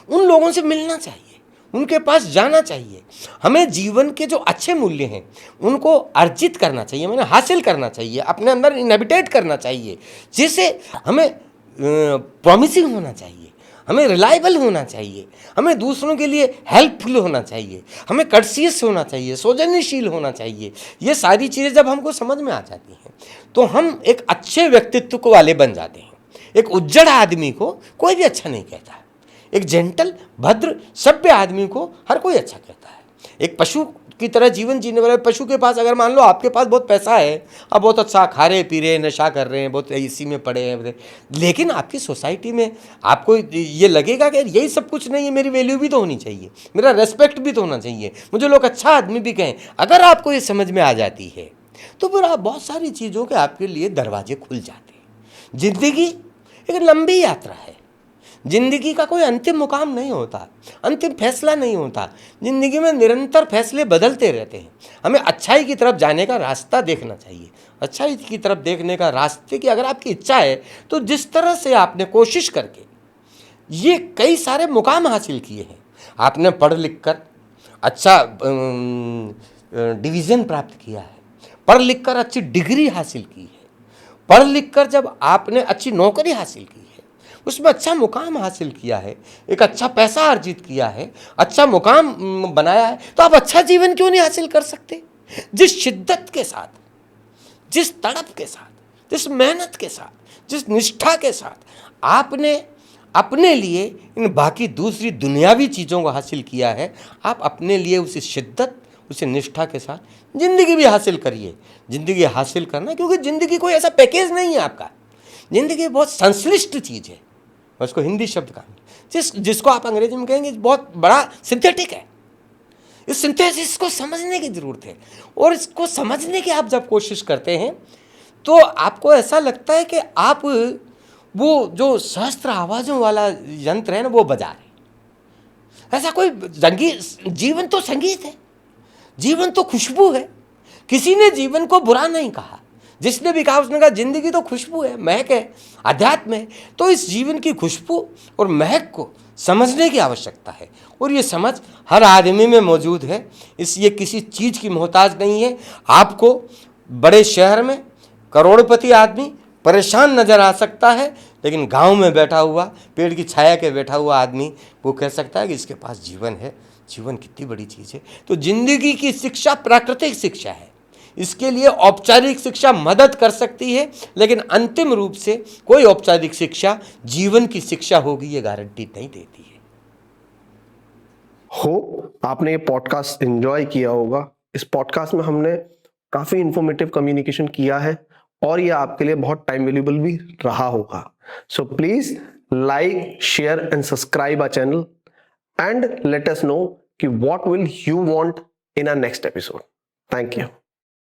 उन लोगों से मिलना चाहिए, उनके पास जाना चाहिए। हमें जीवन के जो अच्छे मूल्य हैं उनको अर्जित करना चाहिए, मैंने हासिल करना चाहिए, अपने अंदर इनहेबिटेट करना चाहिए। जैसे हमें प्रॉमिसिंग होना चाहिए, हमें रिलायबल होना चाहिए, हमें दूसरों के लिए हेल्पफुल होना चाहिए, हमें कर्सियस होना चाहिए, सौजन्यशील होना चाहिए। ये सारी चीज़ें जब हमको समझ में आ जाती हैं तो हम एक अच्छे व्यक्तित्व को वाले बन जाते हैं। एक उज्जड़ आदमी को कोई भी अच्छा नहीं कहता है। एक जेंटल, भद्र, सभ्य आदमी को हर कोई अच्छा कहता है। एक पशु की तरह जीवन जीने वाले पशु के पास, अगर मान लो आपके पास बहुत पैसा है, आप बहुत अच्छा खा रहे पी रहे, नशा कर रहे हैं, बहुत इसी में पड़े हैं, लेकिन आपकी सोसाइटी में आपको ये लगेगा कि यही सब कुछ नहीं है, मेरी वैल्यू भी तो होनी चाहिए, मेरा रेस्पेक्ट भी तो होना चाहिए, मुझे लोग अच्छा आदमी भी कहें। अगर आपको ये समझ में आ जाती है तो फिर आप बहुत सारी चीज़ों के आपके लिए दरवाजे खुल जाते हैं। जिंदगी एक लंबी यात्रा है। जिंदगी का कोई अंतिम मुकाम नहीं होता, अंतिम फैसला नहीं होता। जिंदगी में निरंतर फैसले बदलते रहते हैं। हमें अच्छाई की तरफ जाने का रास्ता देखना चाहिए। अच्छाई की तरफ देखने का रास्ते की अगर आपकी इच्छा है तो जिस तरह से आपने कोशिश करके ये कई सारे मुकाम हासिल किए हैं, आपने पढ़ लिख कर अच्छा डिवीज़न प्राप्त किया है, पढ़ लिख कर अच्छी डिग्री हासिल की है, पढ़ लिख कर जब आपने अच्छी नौकरी हासिल की है, उसमें अच्छा मुकाम हासिल किया है, एक अच्छा पैसा अर्जित किया है, अच्छा मुकाम बनाया है, तो आप अच्छा जीवन क्यों नहीं हासिल कर सकते? जिस शिद्दत के साथ, जिस तड़प के साथ, जिस मेहनत के साथ, जिस निष्ठा के साथ आपने अपने लिए इन बाकी दूसरी दुनियावी चीज़ों को हासिल किया है, आप अपने लिए उसी शिद्दत, उसी निष्ठा के साथ ज़िंदगी भी हासिल करिए। ज़िंदगी हासिल करना, क्योंकि ज़िंदगी कोई ऐसा पैकेज नहीं है आपका। ज़िंदगी बहुत संश्लिष्ट चीज़ है। उसको हिंदी शब्द का जिसको आप अंग्रेजी में कहेंगे बहुत बड़ा सिंथेटिक है। इस सिंथेसिस को समझने की ज़रूरत है, और इसको समझने की आप जब कोशिश करते हैं तो आपको ऐसा लगता है कि आप वो जो सहस्त्र आवाज़ों वाला यंत्र है ना, वो बजा रहे। ऐसा कोई संगीत, जीवन तो संगीत है, जीवन तो खुशबू है। किसी ने जीवन को बुरा नहीं कहा, जिसने भी कहा उसने कहा जिंदगी तो खुशबू है, महक है, अध्यात्म है। तो इस जीवन की खुशबू और महक को समझने की आवश्यकता है, और ये समझ हर आदमी में मौजूद है। ये किसी चीज़ की मोहताज नहीं है। आपको बड़े शहर में करोड़पति आदमी परेशान नज़र आ सकता है, लेकिन गांव में बैठा हुआ, पेड़ की छाया के बैठा हुआ आदमी वो कह सकता है कि इसके पास जीवन है। जीवन कितनी बड़ी चीज़ है। तो जिंदगी की शिक्षा प्राकृतिक शिक्षा है। इसके लिए औपचारिक शिक्षा मदद कर सकती है, लेकिन अंतिम रूप से कोई औपचारिक शिक्षा जीवन की शिक्षा होगी ये गारंटी नहीं देती है। आपने ये पॉडकास्ट एंजॉय किया होगा। इस पॉडकास्ट में हमने काफी इंफॉर्मेटिव कम्युनिकेशन किया है, और ये आपके लिए बहुत टाइम वैल्यूएबल भी रहा होगा। So please like, share and subscribe our channel and let us know what will you want in our next episode. Thank you.